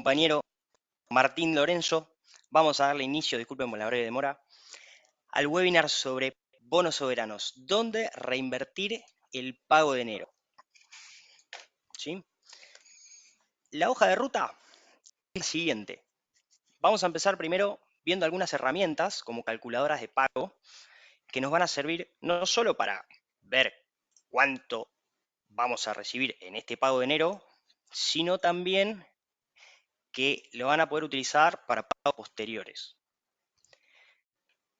Compañero Martín Lorenzo, vamos a darle inicio, disculpen por la breve demora, al webinar sobre bonos soberanos, dónde reinvertir el pago de enero. ¿Sí? La hoja de ruta es la siguiente. Vamos a empezar primero viendo algunas herramientas como calculadoras de pago que nos van a servir no solo para ver cuánto vamos a recibir en este pago de enero, sino también que lo van a poder utilizar para pagos posteriores.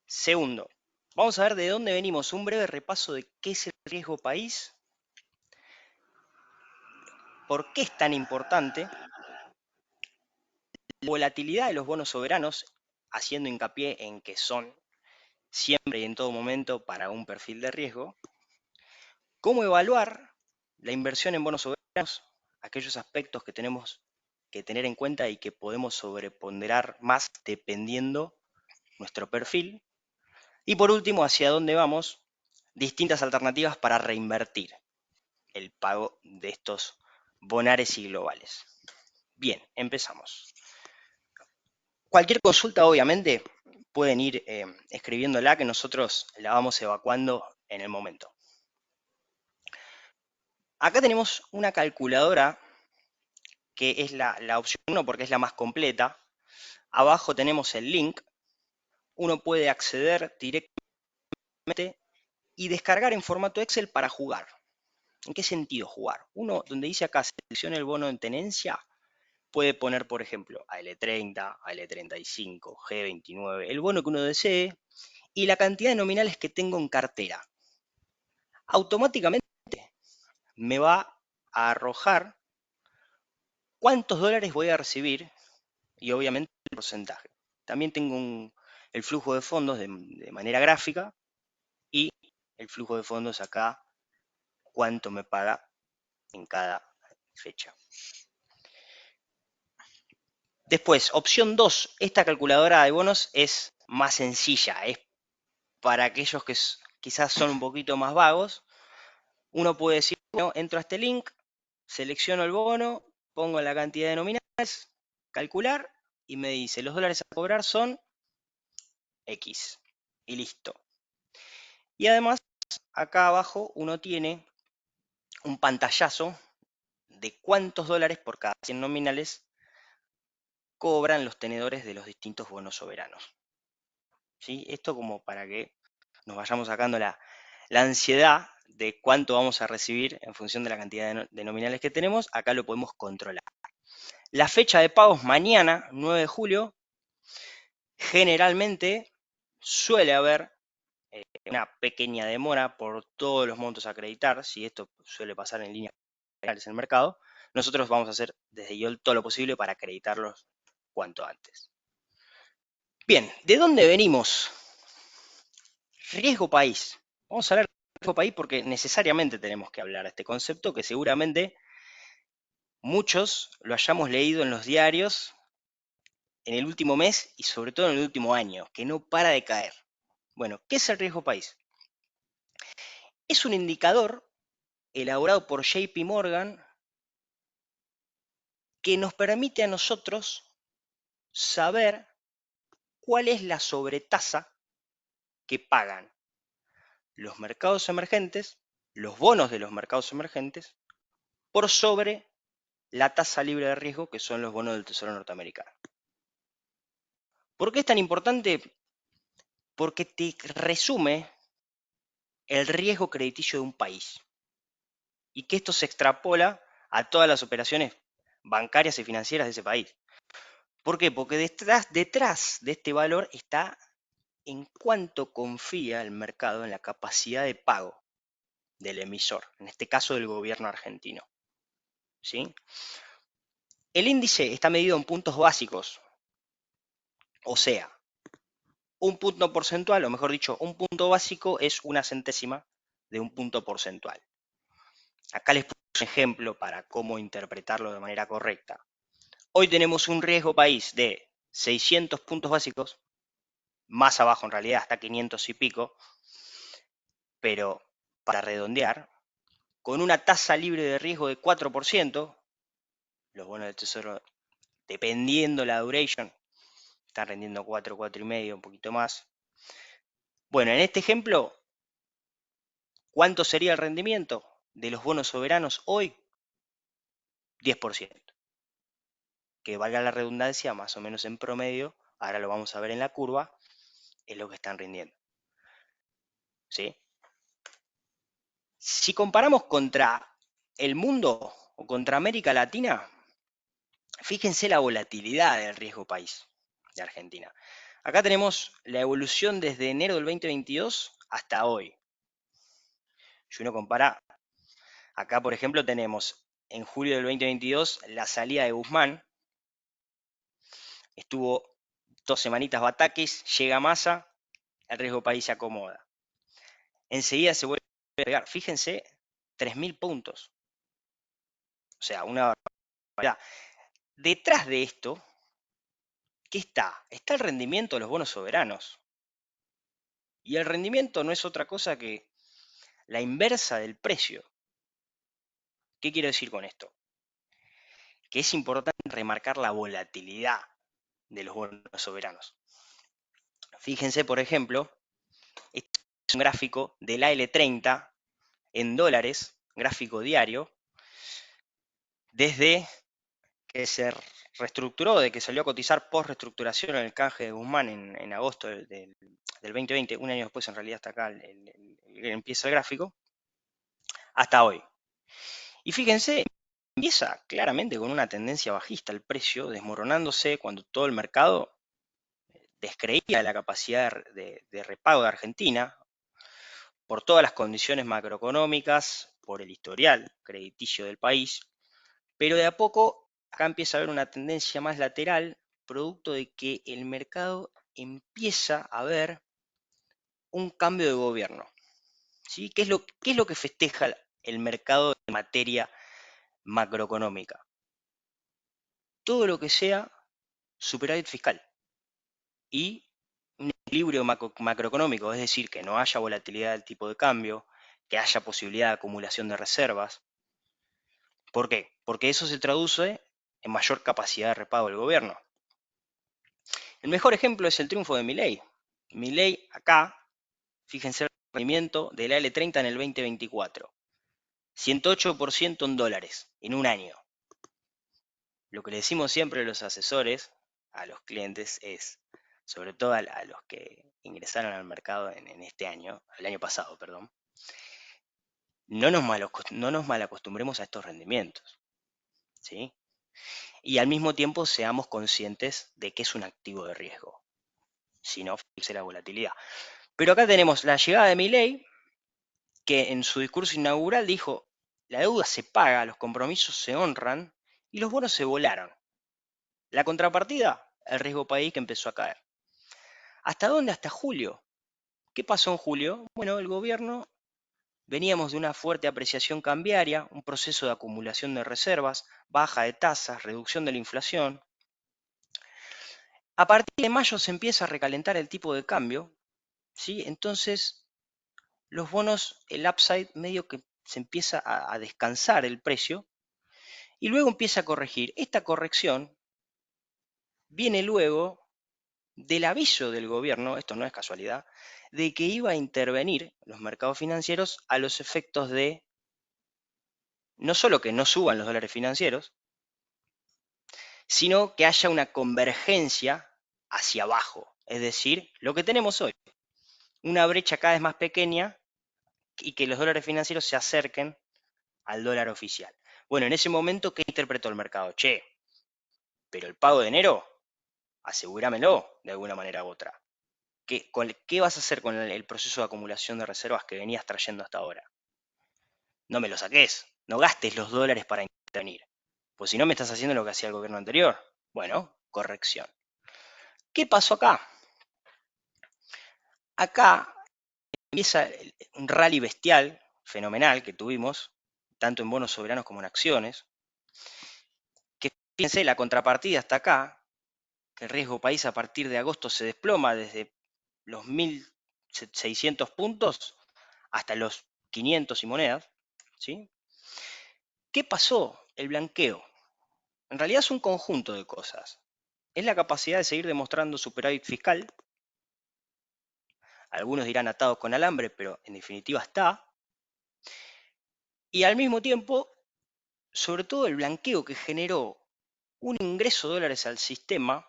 Segundo, vamos a ver de dónde venimos, un breve repaso de qué es el riesgo país, por qué es tan importante, la volatilidad de los bonos soberanos, haciendo hincapié en que son siempre y en todo momento para un perfil de riesgo, cómo evaluar la inversión en bonos soberanos, aquellos aspectos que tenemos que tener en cuenta y que podemos sobreponderar más dependiendo nuestro perfil, y por último, hacia dónde vamos, distintas alternativas para reinvertir el pago de estos bonares y globales. Bien, empezamos. Cualquier consulta, obviamente, pueden ir escribiéndola, que nosotros la vamos evacuando en el momento. Acá tenemos una calculadora que es la opción 1 porque es la más completa. Abajo tenemos el link. Uno puede acceder directamente y descargar en formato Excel para jugar. ¿En qué sentido jugar? Uno, donde dice acá, selecciona el bono en tenencia, puede poner, por ejemplo, AL30, AL35, G29, el bono que uno desee y la cantidad de nominales que tengo en cartera. Automáticamente me va a arrojar cuántos dólares voy a recibir y obviamente el porcentaje. También tengo el flujo de fondos de manera gráfica y el flujo de fondos acá, cuánto me paga en cada fecha. Después, opción 2, esta calculadora de bonos es más sencilla, es para aquellos que quizás son un poquito más vagos. Uno puede decir, bueno, entro a este link, selecciono el bono, pongo la cantidad de nominales, calcular, y me dice, los dólares a cobrar son X. Y listo. Y además, acá abajo uno tiene un pantallazo de cuántos dólares por cada 100 nominales cobran los tenedores de los distintos bonos soberanos. ¿Sí? Esto como para que nos vayamos sacando la ansiedad de cuánto vamos a recibir en función de la cantidad de nominales que tenemos. Acá lo podemos controlar. La fecha de pagos mañana, 9 de julio, generalmente suele haber una pequeña demora por todos los montos a acreditar, si esto suele pasar en líneas generales en el mercado. Nosotros vamos a hacer desde YOL todo lo posible para acreditarlos cuanto antes. Bien, ¿de dónde venimos? Riesgo país. Vamos a hablar de riesgo país porque necesariamente tenemos que hablar de este concepto que seguramente muchos lo hayamos leído en los diarios en el último mes y sobre todo en el último año, que no para de caer. Bueno, ¿qué es el riesgo país? Es un indicador elaborado por JP Morgan que nos permite a nosotros saber cuál es la sobretasa que pagan los mercados emergentes, los bonos de los mercados emergentes, por sobre la tasa libre de riesgo que son los bonos del Tesoro norteamericano. ¿Por qué es tan importante? Porque te resume el riesgo crediticio de un país y que esto se extrapola a todas las operaciones bancarias y financieras de ese país. ¿Por qué? Porque detrás de este valor está en cuánto confía el mercado en la capacidad de pago del emisor, en este caso del gobierno argentino. ¿Sí? El índice está medido en puntos básicos, o sea, un punto porcentual, o mejor dicho, un punto básico es una centésima de un punto porcentual. Acá les puse un ejemplo para cómo interpretarlo de manera correcta. Hoy tenemos un riesgo país de 600 puntos básicos, más abajo en realidad, hasta 500 y pico, pero para redondear, con una tasa libre de riesgo de 4%, los bonos del Tesoro dependiendo la duration, están rendiendo 4, 4,5, un poquito más. Bueno, en este ejemplo, ¿cuánto sería el rendimiento de los bonos soberanos hoy? 10%. Que valga la redundancia, más o menos en promedio, ahora lo vamos a ver en la curva, es lo que están rindiendo. ¿Sí? Si comparamos contra el mundo o contra América Latina, fíjense la volatilidad del riesgo país de Argentina. Acá tenemos la evolución desde enero del 2022 hasta hoy. Si uno compara, acá por ejemplo tenemos en julio del 2022 la salida de Guzmán, estuvo 2 semanitas Batakis, llega Massa, el riesgo país se acomoda. Enseguida se vuelve a pegar, fíjense, 3.000 puntos. O sea, una barbaridad. Detrás de esto, ¿qué está? Está el rendimiento de los bonos soberanos. Y el rendimiento no es otra cosa que la inversa del precio. ¿Qué quiero decir con esto? Que es importante remarcar la volatilidad de los bonos soberanos. Fíjense, por ejemplo, este es un gráfico del AL30 en dólares, gráfico diario, desde que se reestructuró, de que salió a cotizar post reestructuración en el canje de Guzmán en agosto del 2020, un año después en realidad está acá empieza el gráfico, hasta hoy. Y fíjense, empieza claramente con una tendencia bajista el precio, desmoronándose cuando todo el mercado descreía la capacidad de repago de Argentina por todas las condiciones macroeconómicas, por el historial crediticio del país, pero de a poco acá empieza a haber una tendencia más lateral, producto de que el mercado empieza a ver un cambio de gobierno. ¿Sí? ¿Qué es lo que festeja el mercado en materia macroeconómica? Todo lo que sea superávit fiscal y un equilibrio macroeconómico, es decir, que no haya volatilidad del tipo de cambio, que haya posibilidad de acumulación de reservas. ¿Por qué? Porque eso se traduce en mayor capacidad de repago del gobierno. El mejor ejemplo es el triunfo de Milei. Milei acá, fíjense el rendimiento del AL30 en el 2024. 108% en dólares en un año. Lo que le decimos siempre a los asesores, a los clientes, es, sobre todo a los que ingresaron al mercado en este año, el año pasado, perdón, no nos malacostumbremos a estos rendimientos, ¿sí? Y al mismo tiempo seamos conscientes de que es un activo de riesgo, si no, fíjese la volatilidad. Pero acá tenemos la llegada de Milei, que en su discurso inaugural dijo, la deuda se paga, los compromisos se honran y los bonos se volaron. La contrapartida, el riesgo país que empezó a caer. ¿Hasta dónde? Hasta julio. ¿Qué pasó en julio? Bueno, el gobierno veníamos de una fuerte apreciación cambiaria, un proceso de acumulación de reservas, baja de tasas, reducción de la inflación. A partir de mayo se empieza a recalentar el tipo de cambio, ¿sí? Entonces los bonos, el upside medio que se empieza a descansar el precio y luego empieza a corregir. Esta corrección viene luego del aviso del gobierno, esto no es casualidad, de que iba a intervenir los mercados financieros a los efectos de no solo que no suban los dólares financieros, sino que haya una convergencia hacia abajo. Es decir, lo que tenemos hoy, una brecha cada vez más pequeña y que los dólares financieros se acerquen al dólar oficial. Bueno, en ese momento, ¿qué interpretó el mercado? Che, pero el pago de enero, asegúramelo de alguna manera u otra. ¿Qué vas a hacer con el proceso de acumulación de reservas que venías trayendo hasta ahora? No me lo saques, no gastes los dólares para intervenir. Pues si no me estás haciendo lo que hacía el gobierno anterior. Bueno, corrección. ¿Qué pasó acá? Acá empieza un rally bestial, fenomenal, que tuvimos, tanto en bonos soberanos como en acciones, que fíjense, la contrapartida hasta acá, que el riesgo país a partir de agosto se desploma desde los 1.600 puntos hasta los 500 y monedas, ¿sí? ¿Qué pasó? El blanqueo. En realidad es un conjunto de cosas. Es la capacidad de seguir demostrando superávit fiscal. Algunos dirán atados con alambre, pero en definitiva está. Y al mismo tiempo, sobre todo el blanqueo que generó un ingreso de dólares al sistema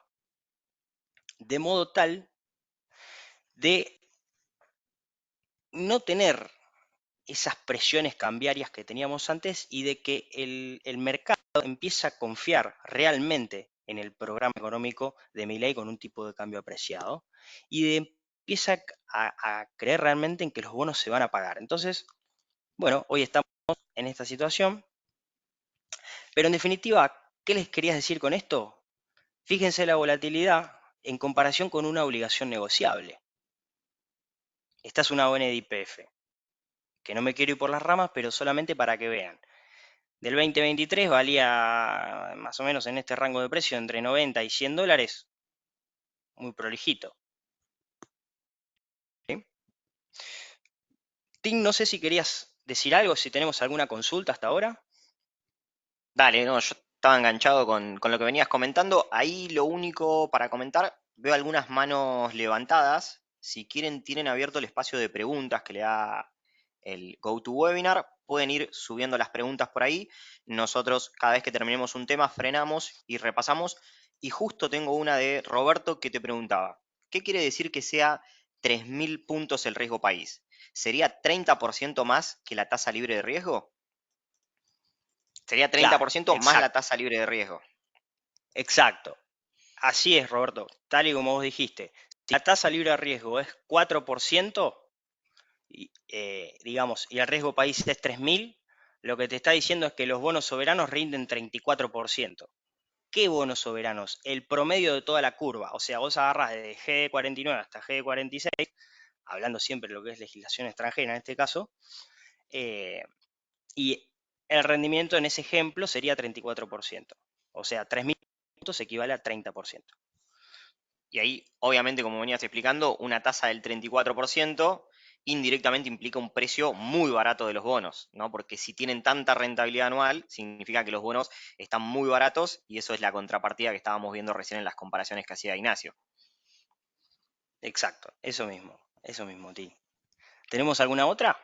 de modo tal de no tener esas presiones cambiarias que teníamos antes y de que el mercado empieza a confiar realmente en el programa económico de Milei con un tipo de cambio apreciado empieza a creer realmente en que los bonos se van a pagar. Entonces, bueno, hoy estamos en esta situación, pero en definitiva, ¿qué les quería decir con esto? Fíjense la volatilidad en comparación con una obligación negociable. Esta es una ON de YPF, que no me quiero ir por las ramas, pero solamente para que vean. Del 2023 valía más o menos en este rango de precio entre 90 y 100 dólares, muy prolijito. ¿Sí? Tim, no sé si querías decir algo, si tenemos alguna consulta hasta ahora. Dale, no, yo estaba enganchado con lo que venías comentando. Ahí lo único para comentar, veo algunas manos levantadas. Si quieren, tienen abierto el espacio de preguntas que le da el GoToWebinar. Pueden ir subiendo las preguntas por ahí. Nosotros, cada vez que terminemos un tema, frenamos y repasamos. Y justo tengo una de Roberto que te preguntaba, ¿qué quiere decir que sea 3.000 puntos el riesgo país? ¿Sería 30% más que la tasa libre de riesgo? Sería Claro, 30% más la exacto, tasa libre de riesgo. exacto. Así es, Roberto, tal y como vos dijiste. Si la tasa libre de riesgo es 4%, digamos, y el riesgo país es 3.000, lo que te está diciendo es que los bonos soberanos rinden 34%. ¿Qué bonos soberanos? El promedio de toda la curva. O sea, vos agarrás desde G49 hasta G46, hablando siempre de lo que es legislación extranjera en este caso, eh, y el rendimiento en ese ejemplo sería 34%. O sea, 3.000 puntos equivale a 30%. Y ahí, obviamente, como venías explicando, una tasa del 34% indirectamente implica un precio muy barato de los bonos, ¿no? Porque si tienen tanta rentabilidad anual, significa que los bonos están muy baratos y eso es la contrapartida que estábamos viendo recién en las comparaciones que hacía Ignacio. Exacto, eso mismo, Ti. ¿Tenemos alguna otra?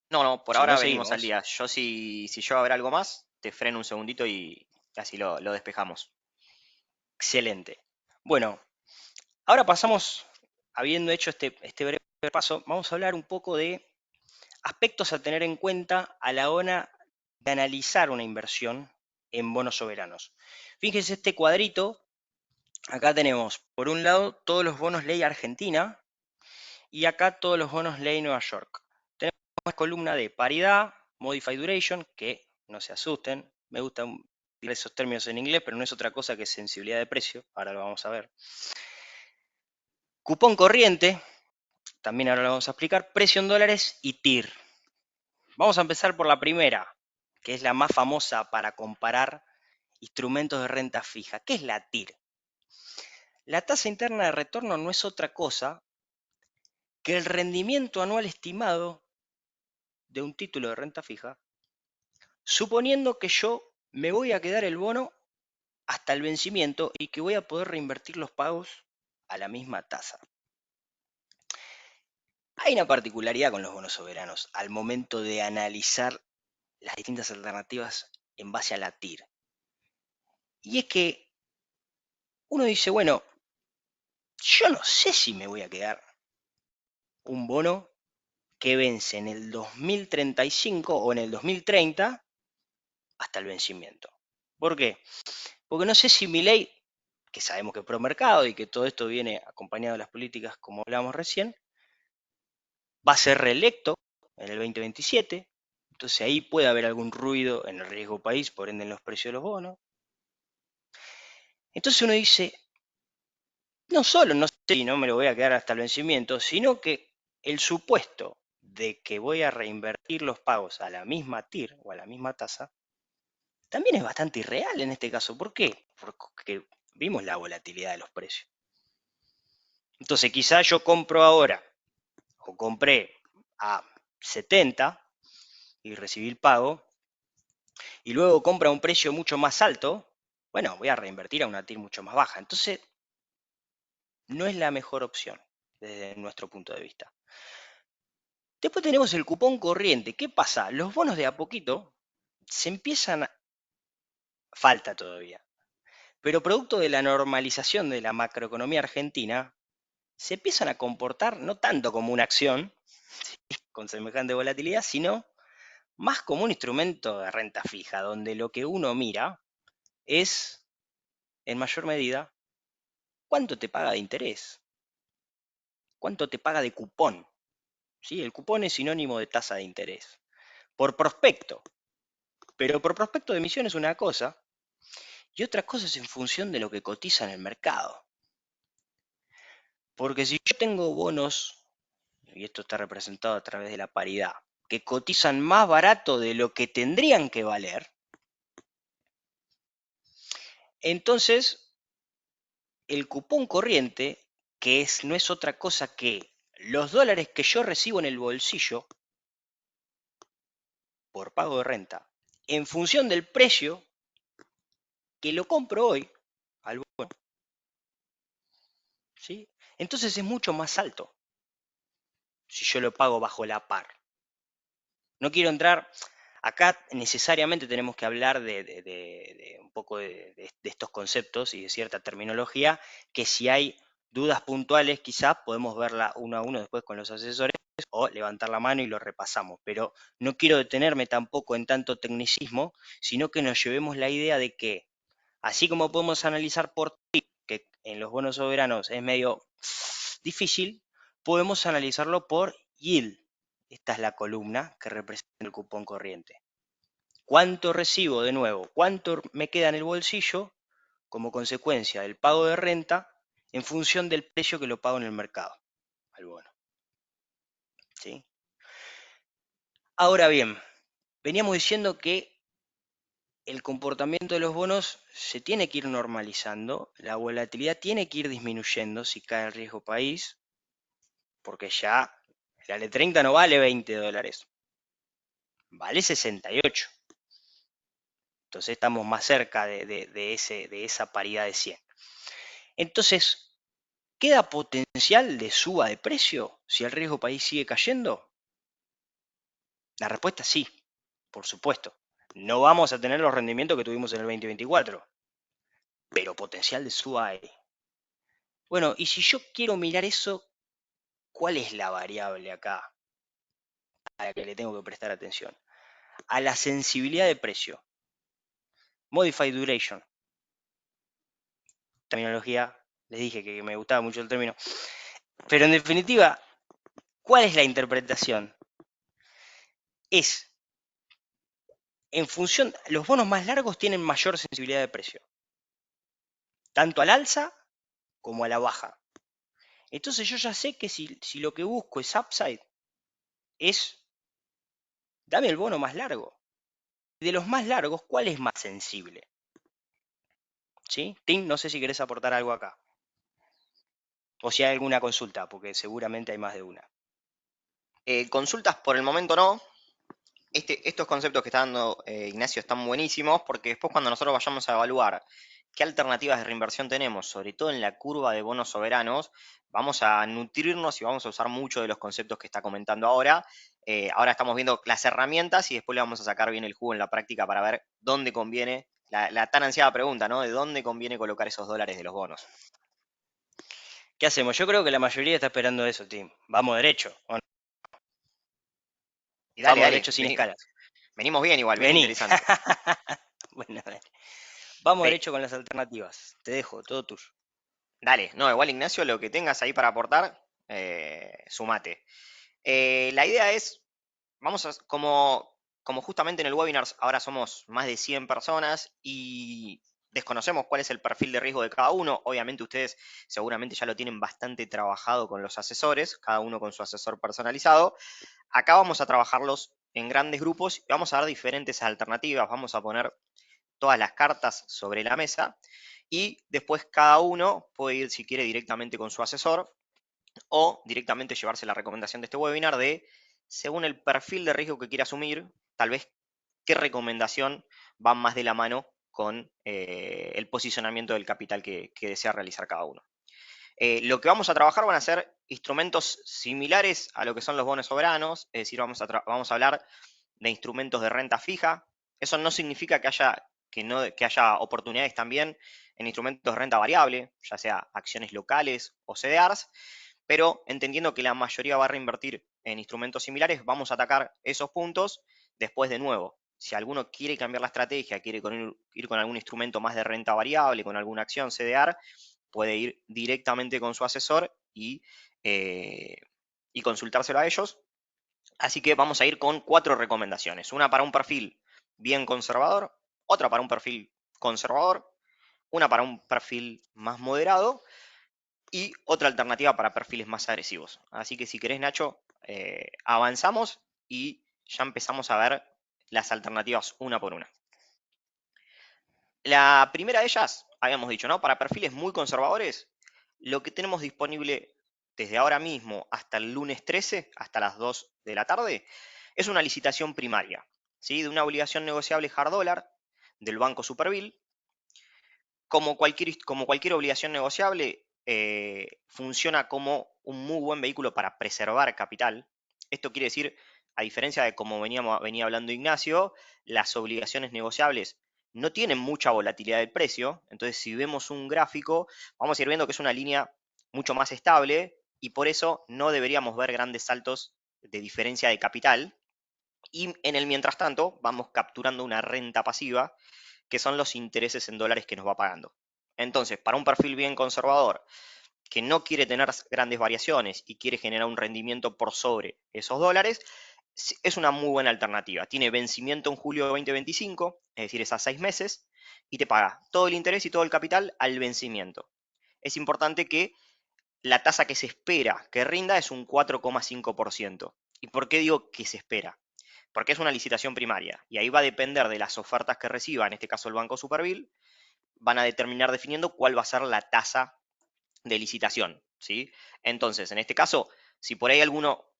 No, no, por Si no, ahora venimos al seguimos. día. Yo si yo a ver algo más, te freno un segundito y así lo despejamos. Excelente. Bueno, ahora pasamos, habiendo hecho este breve paso, vamos a hablar un poco de aspectos a tener en cuenta a la hora de analizar una inversión en bonos soberanos. Fíjense este cuadrito, acá tenemos por un lado todos los bonos ley Argentina y acá todos los bonos ley Nueva York. Tenemos una columna de paridad, modified duration, que no se asusten, me gustan esos términos en inglés, pero no es otra cosa que sensibilidad de precio, ahora lo vamos a ver. Cupón corriente, también ahora lo vamos a explicar, precio en dólares y TIR. Vamos a empezar por la primera, que es la más famosa para comparar instrumentos de renta fija. ¿Qué es la TIR? La tasa interna de retorno no es otra cosa que el rendimiento anual estimado de un título de renta fija, suponiendo que yo me voy a quedar el bono hasta el vencimiento y que voy a poder reinvertir los pagos a la misma tasa. Hay una particularidad con los bonos soberanos al momento de analizar las distintas alternativas en base a la TIR. Y es que uno dice, bueno, yo no sé si me voy a quedar un bono que vence en el 2035 o en el 2030 hasta el vencimiento. ¿Por qué? Porque no sé si mi ley, que sabemos que es pro mercado y que todo esto viene acompañado de las políticas como hablábamos recién, va a ser reelecto en el 2027. Entonces ahí puede haber algún ruido en el riesgo país, por ende en los precios de los bonos. Entonces uno dice, no solo no sé si no me lo voy a quedar hasta el vencimiento, sino que el supuesto de que voy a reinvertir los pagos a la misma TIR o a la misma tasa, también es bastante irreal en este caso. ¿Por qué? Porque vimos la volatilidad de los precios. Entonces quizás yo compro ahora o compré a 70 y recibí el pago y luego compra a un precio mucho más alto, bueno, voy a reinvertir a una TIR mucho más baja. Entonces, no es la mejor opción desde nuestro punto de vista. Después tenemos el cupón corriente. ¿Qué pasa? Los bonos de a poquito se empiezan, falta todavía, pero producto de la normalización de la macroeconomía argentina, se empiezan a comportar no tanto como una acción con semejante volatilidad, sino más como un instrumento de renta fija, donde lo que uno mira es, en mayor medida, cuánto te paga de interés, cuánto te paga de cupón. ¿Sí? El cupón es sinónimo de tasa de interés. Por prospecto. Pero por prospecto de emisión es una cosa y otra cosa es en función de lo que cotiza en el mercado. Porque si yo tengo bonos, y esto está representado a través de la paridad, que cotizan más barato de lo que tendrían que valer, entonces el cupón corriente, no es otra cosa que los dólares que yo recibo en el bolsillo por pago de renta, en función del precio que lo compro hoy al bono, ¿sí? Entonces es mucho más alto si yo lo pago bajo la par. No quiero entrar, acá necesariamente tenemos que hablar de un poco de estos conceptos y de cierta terminología, que si hay dudas puntuales quizás podemos verla uno a uno después con los asesores o levantar la mano y lo repasamos, pero no quiero detenerme tampoco en tanto tecnicismo, sino que nos llevemos la idea de que, así como podemos analizar por ti, que en los bonos soberanos es medio difícil, podemos analizarlo por yield. Esta es la columna que representa el cupón corriente. ¿Cuánto recibo de nuevo? ¿Cuánto me queda en el bolsillo como consecuencia del pago de renta en función del precio que lo pago en el mercado al bono? ¿Sí? Ahora bien, veníamos diciendo que el comportamiento de los bonos se tiene que ir normalizando, la volatilidad tiene que ir disminuyendo si cae el riesgo país, porque ya el ALE 30 no vale 20 dólares, vale 68. Entonces estamos más cerca de esa paridad de 100. Entonces, ¿queda potencial de suba de precio si el riesgo país sigue cayendo? La respuesta es sí, por supuesto. No vamos a tener los rendimientos que tuvimos en el 2024, pero potencial de suba hay. Bueno, y si yo quiero mirar eso, ¿cuál es la variable acá a la que le tengo que prestar atención? A la sensibilidad de precio. Modified duration. Terminología, les dije que me gustaba mucho el término. Pero en definitiva, ¿cuál es la interpretación? Es, en función, los bonos más largos tienen mayor sensibilidad de precio, tanto al alza como a la baja. Entonces yo ya sé que si lo que busco es upside, es, dame el bono más largo. De los más largos, ¿cuál es más sensible? ¿Sí? Tim, no sé si querés aportar algo acá. O si hay alguna consulta, porque seguramente hay más de una. Consultas por el momento no. Estos conceptos que está dando Ignacio están buenísimos porque después cuando nosotros vayamos a evaluar qué alternativas de reinversión tenemos, sobre todo en la curva de bonos soberanos, vamos a nutrirnos y vamos a usar mucho de los conceptos que está comentando ahora. Ahora estamos viendo las herramientas y después le vamos a sacar bien el jugo en la práctica para ver dónde conviene, la tan ansiada pregunta, ¿no? De dónde conviene colocar esos dólares de los bonos. ¿Qué hacemos? Yo creo que la mayoría está esperando eso, Tim. Vamos derecho. ¿O no? Y dale, Vamos dale, derecho sin escalas. venimos bien igual, viene Vení. interesante. Bueno, dale. Vamos Ve, derecho con las alternativas. Te dejo, todo tuyo. dale, no, igual Ignacio, lo que tengas ahí para aportar, sumate. La idea es, vamos a, como justamente en el webinar ahora somos más de 100 personas y desconocemos cuál es el perfil de riesgo de cada uno, obviamente ustedes seguramente ya lo tienen bastante trabajado con los asesores, cada uno con su asesor personalizado. Acá vamos a trabajarlos en grandes grupos y vamos a dar diferentes alternativas, vamos a poner todas las cartas sobre la mesa y después cada uno puede ir si quiere directamente con su asesor o directamente llevarse la recomendación de este webinar de, según el perfil de riesgo que quiera asumir, tal vez qué recomendación va más de la mano con el posicionamiento del capital que desea realizar cada uno. Lo que vamos a trabajar van a ser instrumentos similares a lo que son los bonos soberanos, es decir, vamos a hablar de instrumentos de renta fija. Eso no significa que haya oportunidades también en instrumentos de renta variable, ya sea acciones locales o CDRs, pero entendiendo que la mayoría va a reinvertir en instrumentos similares, vamos a atacar esos puntos. Después, de nuevo, si alguno quiere cambiar la estrategia, quiere ir con algún instrumento más de renta variable, con alguna acción CDR, puede ir directamente con su asesor eh, y consultárselo a ellos. Así que vamos a ir con 4 recomendaciones. Una para un perfil bien conservador, otra para un perfil conservador, una para un perfil más moderado y otra alternativa para perfiles más agresivos. Así que si querés, Nacho, avanzamos y ya empezamos a ver las alternativas una por una. La primera de ellas, habíamos dicho, ¿no? Para perfiles muy conservadores, lo que tenemos disponible desde ahora mismo hasta el lunes 13, hasta las 2 de la tarde, es una licitación primaria, ¿sí? De una obligación negociable hard dólar del Banco Superville. Como cualquier obligación negociable, funciona como un muy buen vehículo para preservar capital. Esto quiere decir, a diferencia de como venía hablando Ignacio, las obligaciones negociables no tienen mucha volatilidad del precio. Entonces, si vemos un gráfico, vamos a ir viendo que es una línea mucho más estable y por eso no deberíamos ver grandes saltos de diferencia de capital. Y en el mientras tanto, vamos capturando una renta pasiva que son los intereses en dólares que nos va pagando. Entonces, para un perfil bien conservador que no quiere tener grandes variaciones y quiere generar un rendimiento por sobre esos dólares, es una muy buena alternativa. Tiene vencimiento en julio de 2025, es decir, es a 6 meses, y te paga todo el interés y todo el capital al vencimiento. Es importante que la tasa que se espera que rinda es un 4,5%. ¿Y por qué digo que se espera? Porque es una licitación primaria y ahí va a depender de las ofertas que reciba, en este caso el Banco Superville, van a determinar definiendo cuál va a ser la tasa de licitación, ¿sí? Entonces, en este caso, si por ahí alguno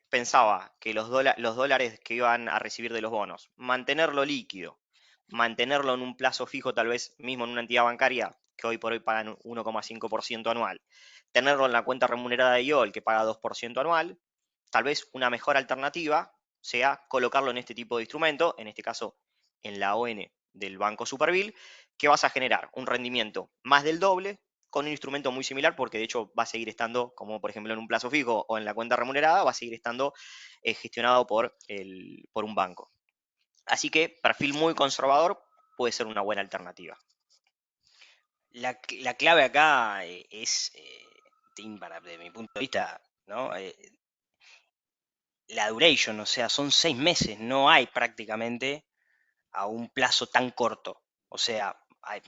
pensaba que los dólares que iban a recibir de los bonos, mantenerlo líquido, mantenerlo en un plazo fijo, tal vez mismo en una entidad bancaria que hoy por hoy pagan 1,5% anual, tenerlo en la cuenta remunerada de IOL que paga 2% anual, tal vez una mejor alternativa sea colocarlo en este tipo de instrumento, en este caso en la ON del Banco Superville, que vas a generar un rendimiento más del doble con un instrumento muy similar, porque de hecho va a seguir estando, como por ejemplo en un plazo fijo o en la cuenta remunerada, va a seguir estando gestionado por un banco. Así que perfil muy conservador puede ser una buena alternativa. La clave acá es, Tim, desde mi punto de vista, ¿no? La duration, o sea, son 6 meses, no hay prácticamente a un plazo tan corto. O sea,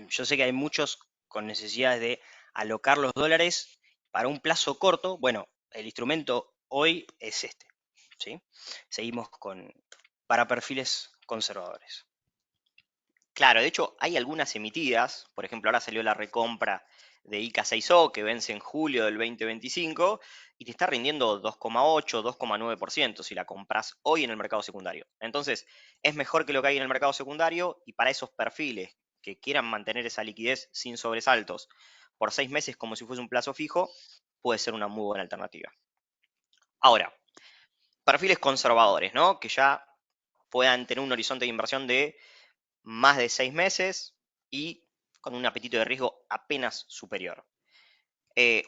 yo sé que hay muchos con necesidades de alocar los dólares para un plazo corto. Bueno, el instrumento hoy es este, ¿sí? Seguimos para perfiles conservadores. Claro, de hecho hay algunas emitidas, por ejemplo ahora salió la recompra de ICA 6O que vence en julio del 2025 y te está rindiendo 2,8, 2,9% si la compras hoy en el mercado secundario. Entonces es mejor que lo que hay en el mercado secundario y para esos perfiles que quieran mantener esa liquidez sin sobresaltos por 6 meses como si fuese un plazo fijo, puede ser una muy buena alternativa. Ahora, perfiles conservadores, ¿no? Que ya puedan tener un horizonte de inversión de más de 6 meses y con un apetito de riesgo apenas superior.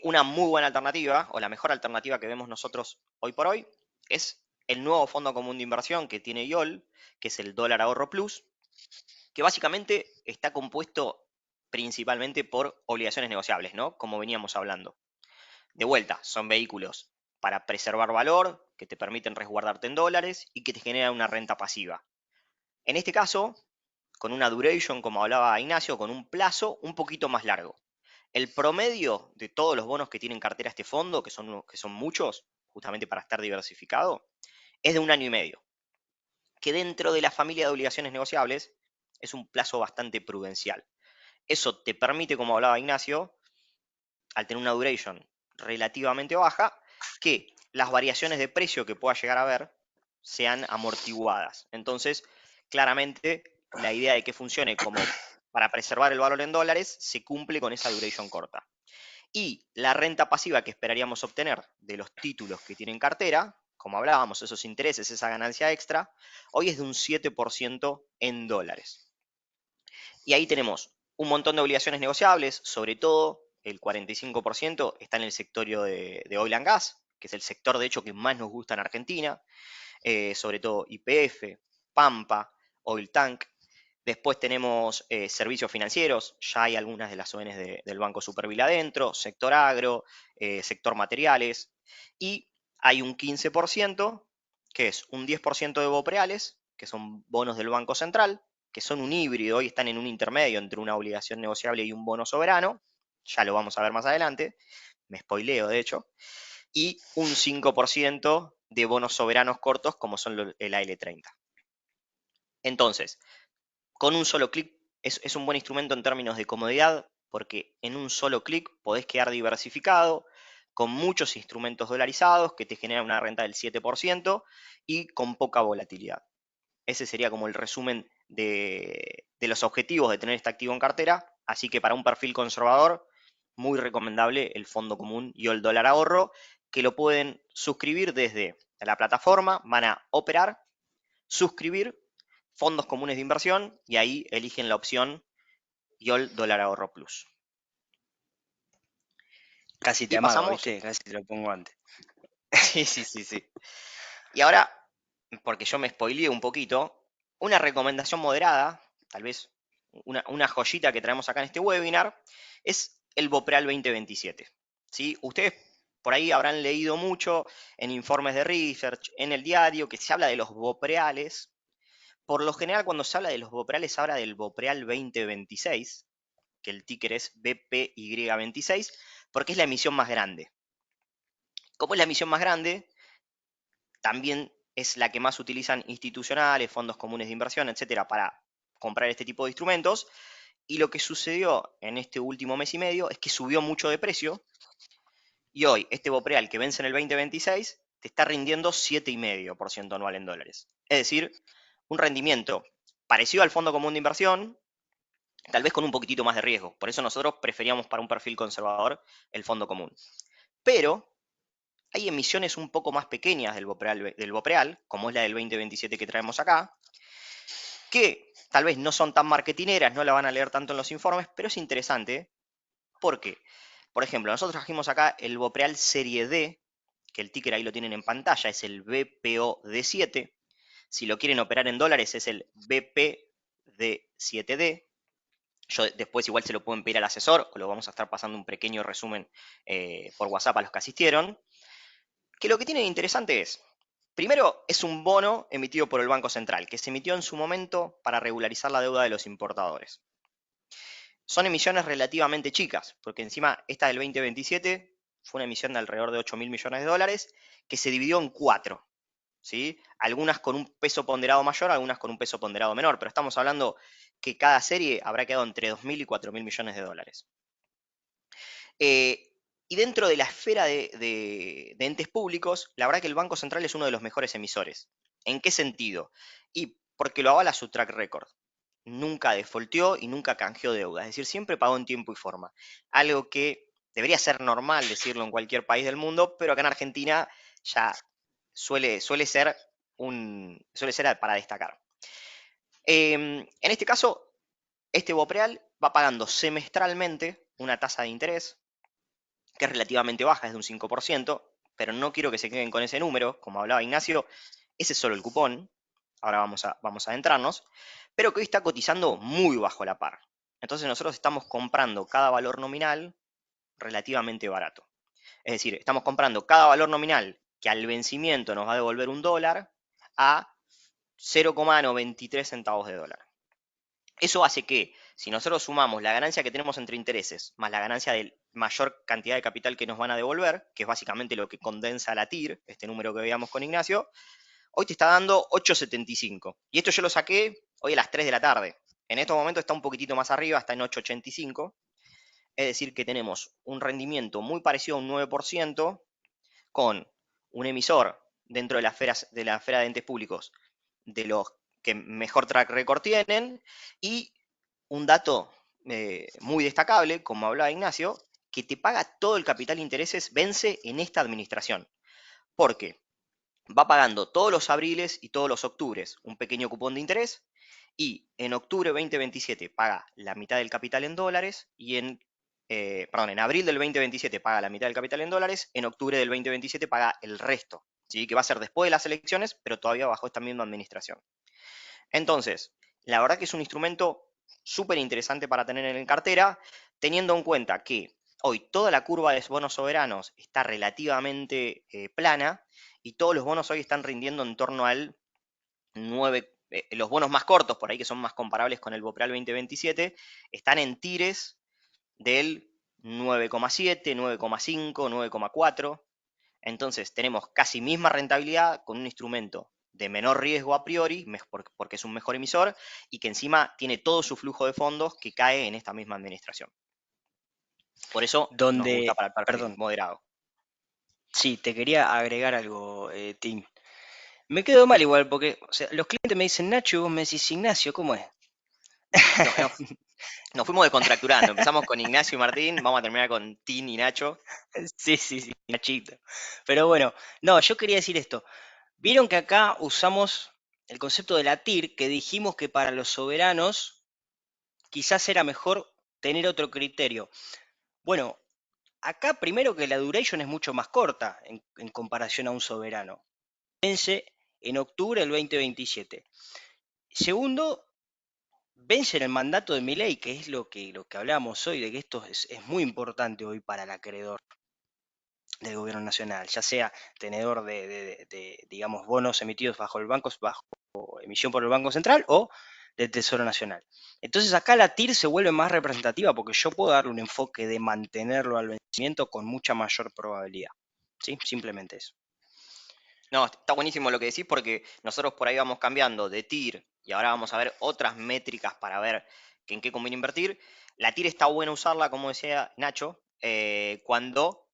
Una muy buena alternativa, o la mejor alternativa que vemos nosotros hoy por hoy, es el nuevo fondo común de inversión que tiene IOL, que es el Dólar Ahorro Plus, que básicamente está compuesto principalmente por obligaciones negociables, ¿no? Como veníamos hablando. De vuelta, son vehículos para preservar valor, que te permiten resguardarte en dólares y que te generan una renta pasiva. En este caso, con una duration, como hablaba Ignacio, con un plazo un poquito más largo. El promedio de todos los bonos que tienen cartera este fondo, que son muchos, justamente para estar diversificado, es de 1 año y medio, que dentro de la familia de obligaciones negociables es un plazo bastante prudencial. Eso te permite, como hablaba Ignacio, al tener una duration relativamente baja, que las variaciones de precio que pueda llegar a haber sean amortiguadas. Entonces, claramente la idea de que funcione como para preservar el valor en dólares se cumple con esa duration corta. Y la renta pasiva que esperaríamos obtener de los títulos que tienen cartera, como hablábamos, esos intereses, esa ganancia extra, hoy es de un 7% en dólares. Y ahí tenemos un montón de obligaciones negociables, sobre todo el 45% está en el sector de oil and gas, que es el sector de hecho que más nos gusta en Argentina, sobre todo YPF, Pampa, Oil Tank. Después tenemos servicios financieros, ya hay algunas de las ONs del Banco Supervil adentro, sector agro, sector materiales, y hay un 15%, que es un 10% de bopreales, que son bonos del Banco Central, que son un híbrido y están en un intermedio entre una obligación negociable y un bono soberano, ya lo vamos a ver más adelante, me spoileo de hecho, y un 5% de bonos soberanos cortos como son el AL30. Entonces, con un solo clic es un buen instrumento en términos de comodidad, porque en un solo clic podés quedar diversificado, con muchos instrumentos dolarizados que te generan una renta del 7% y con poca volatilidad. Ese sería como el resumen de los objetivos de tener este activo en cartera. Así que para un perfil conservador, muy recomendable el fondo común y el dólar ahorro, que lo pueden suscribir desde la plataforma, van a operar, suscribir fondos comunes de inversión y ahí eligen la opción YOL Dólar Ahorro Plus. Casi te Y amago, pasamos. ¿viste? Casi te lo pongo antes. Sí, sí, sí, sí. Y ahora, porque yo me spoileé un poquito, una recomendación moderada, tal vez una joyita que traemos acá en este webinar, es el Bopreal 2027. ¿Sí? Ustedes por ahí habrán leído mucho en informes de research, en el diario, que se habla de los Bopreales. Por lo general, cuando se habla de los Bopreales, se habla del Bopreal 2026, que el ticker es BPY26, porque es la emisión más grande. Como es la emisión más grande, también es la que más utilizan institucionales, fondos comunes de inversión, etcétera, para comprar este tipo de instrumentos. Y lo que sucedió en este último mes y medio es que subió mucho de precio y hoy este Bopreal que vence en el 2026 te está rindiendo 7,5% anual en dólares. Es decir, un rendimiento parecido al fondo común de inversión, tal vez con un poquitito más de riesgo. Por eso nosotros preferíamos para un perfil conservador el fondo común. Pero hay emisiones un poco más pequeñas del Bopreal, como es la del 2027 que traemos acá, que tal vez no son tan marketineras, no la van a leer tanto en los informes, pero es interesante porque, por ejemplo, nosotros trajimos acá el Bopreal Serie D, que el ticker ahí lo tienen en pantalla, es el BPOD7. Si lo quieren operar en dólares es el BPD7D. Yo después igual se lo pueden pedir al asesor, o lo vamos a estar pasando un pequeño resumen por WhatsApp a los que asistieron. Que lo que tiene de interesante es, primero, es un bono emitido por el Banco Central, que se emitió en su momento para regularizar la deuda de los importadores. Son emisiones relativamente chicas, porque encima esta del 2027 fue una emisión de alrededor de 8.000 millones de dólares, que se dividió en cuatro. ¿Sí? Algunas con un peso ponderado mayor, algunas con un peso ponderado menor, pero estamos hablando que cada serie habrá quedado entre 2.000 y 4.000 millones de dólares. Y dentro de la esfera de entes públicos, la verdad que el Banco Central es uno de los mejores emisores. ¿En qué sentido? Y porque lo avala su track record. Nunca defaulteó y nunca canjeó deuda. Es decir, siempre pagó en tiempo y forma. Algo que debería ser normal decirlo en cualquier país del mundo, pero acá en Argentina ya suele ser para destacar. En este caso, este Bopreal va pagando semestralmente una tasa de interés que es relativamente baja, es de un 5%, pero no quiero que se queden con ese número, como hablaba Ignacio, ese es solo el cupón, ahora vamos a adentrarnos, pero que hoy está cotizando muy bajo la par. Entonces nosotros estamos comprando cada valor nominal relativamente barato. Es decir, estamos comprando cada valor nominal que al vencimiento nos va a devolver un dólar a 0,93 centavos de dólar. Eso hace que, si nosotros sumamos la ganancia que tenemos entre intereses, más la ganancia de mayor cantidad de capital que nos van a devolver, que es básicamente lo que condensa la TIR, este número que veíamos con Ignacio, hoy te está dando 8,75. Y esto yo lo saqué hoy a las 3 de la tarde. En estos momentos está un poquitito más arriba, está en 8,85. Es decir, que tenemos un rendimiento muy parecido a un 9% con un emisor dentro de la esfera de entes públicos de los que mejor track record tienen, y un dato muy destacable, como hablaba Ignacio, que te paga todo el capital de intereses, vence en esta administración. Porque va pagando todos los abriles y todos los octubres un pequeño cupón de interés, y en octubre 2027 paga la mitad del capital en dólares, y en abril del 2027 paga la mitad del capital en dólares, en octubre del 2027 paga el resto, ¿sí? Que va a ser después de las elecciones, pero todavía bajo esta misma administración. Entonces, la verdad que es un instrumento súper interesante para tener en cartera, teniendo en cuenta que hoy toda la curva de bonos soberanos está relativamente plana, y todos los bonos hoy están rindiendo en torno al 9, los bonos más cortos, por ahí que son más comparables con el Bopreal 2027, están en tires del 9,7, 9,5, 9,4. Entonces tenemos casi misma rentabilidad con un instrumento de menor riesgo a priori, porque es un mejor emisor, y que encima tiene todo su flujo de fondos que cae en esta misma administración. Por eso nos gusta Donde, para el perfil perdón, moderado. sí, te quería agregar algo, Tim. Me quedo mal igual, porque o sea, los clientes me dicen Nacho y vos me decís Ignacio, ¿cómo es? No, no, nos fuimos descontracturando. Empezamos con Ignacio y Martín, vamos a terminar con Tin y Nacho. Sí, sí, sí, Nachito. Pero bueno, no, yo quería decir esto. Vieron que acá usamos el concepto de la TIR, que dijimos que para los soberanos quizás era mejor tener otro criterio. Bueno, acá primero que la duration es mucho más corta en comparación a un soberano. Vence en octubre del 2027. Segundo, vence en el mandato de Milei, que es lo que hablábamos hoy, de que esto es muy importante hoy para el acreedor del gobierno nacional, ya sea tenedor digamos, bonos emitidos bajo emisión por el Banco Central o del Tesoro Nacional. Entonces acá la TIR se vuelve más representativa porque yo puedo darle un enfoque de mantenerlo al vencimiento con mucha mayor probabilidad. ¿Sí? Simplemente eso. No, está buenísimo lo que decís, porque nosotros por ahí vamos cambiando de TIR y ahora vamos a ver otras métricas para ver en qué conviene invertir. La TIR está buena usarla, como decía Nacho, cuando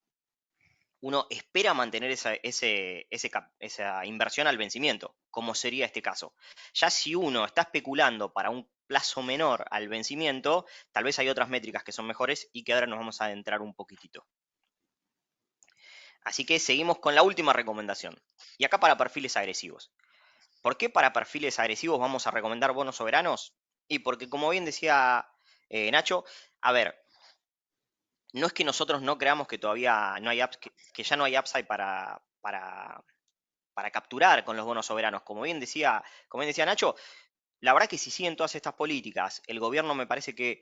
uno espera mantener esa inversión al vencimiento, como sería este caso. Ya si uno está especulando para un plazo menor al vencimiento, tal vez hay otras métricas que son mejores y que ahora nos vamos a adentrar un poquitito. Así que seguimos con la última recomendación. Y acá para perfiles agresivos. ¿Por qué para perfiles agresivos vamos a recomendar bonos soberanos? Y porque, como bien decía Nacho, a ver, no es que nosotros no creamos que todavía no hay que ya no hay upside para capturar con los bonos soberanos. Como bien decía Nacho, la verdad que si siguen todas estas políticas, el gobierno me parece que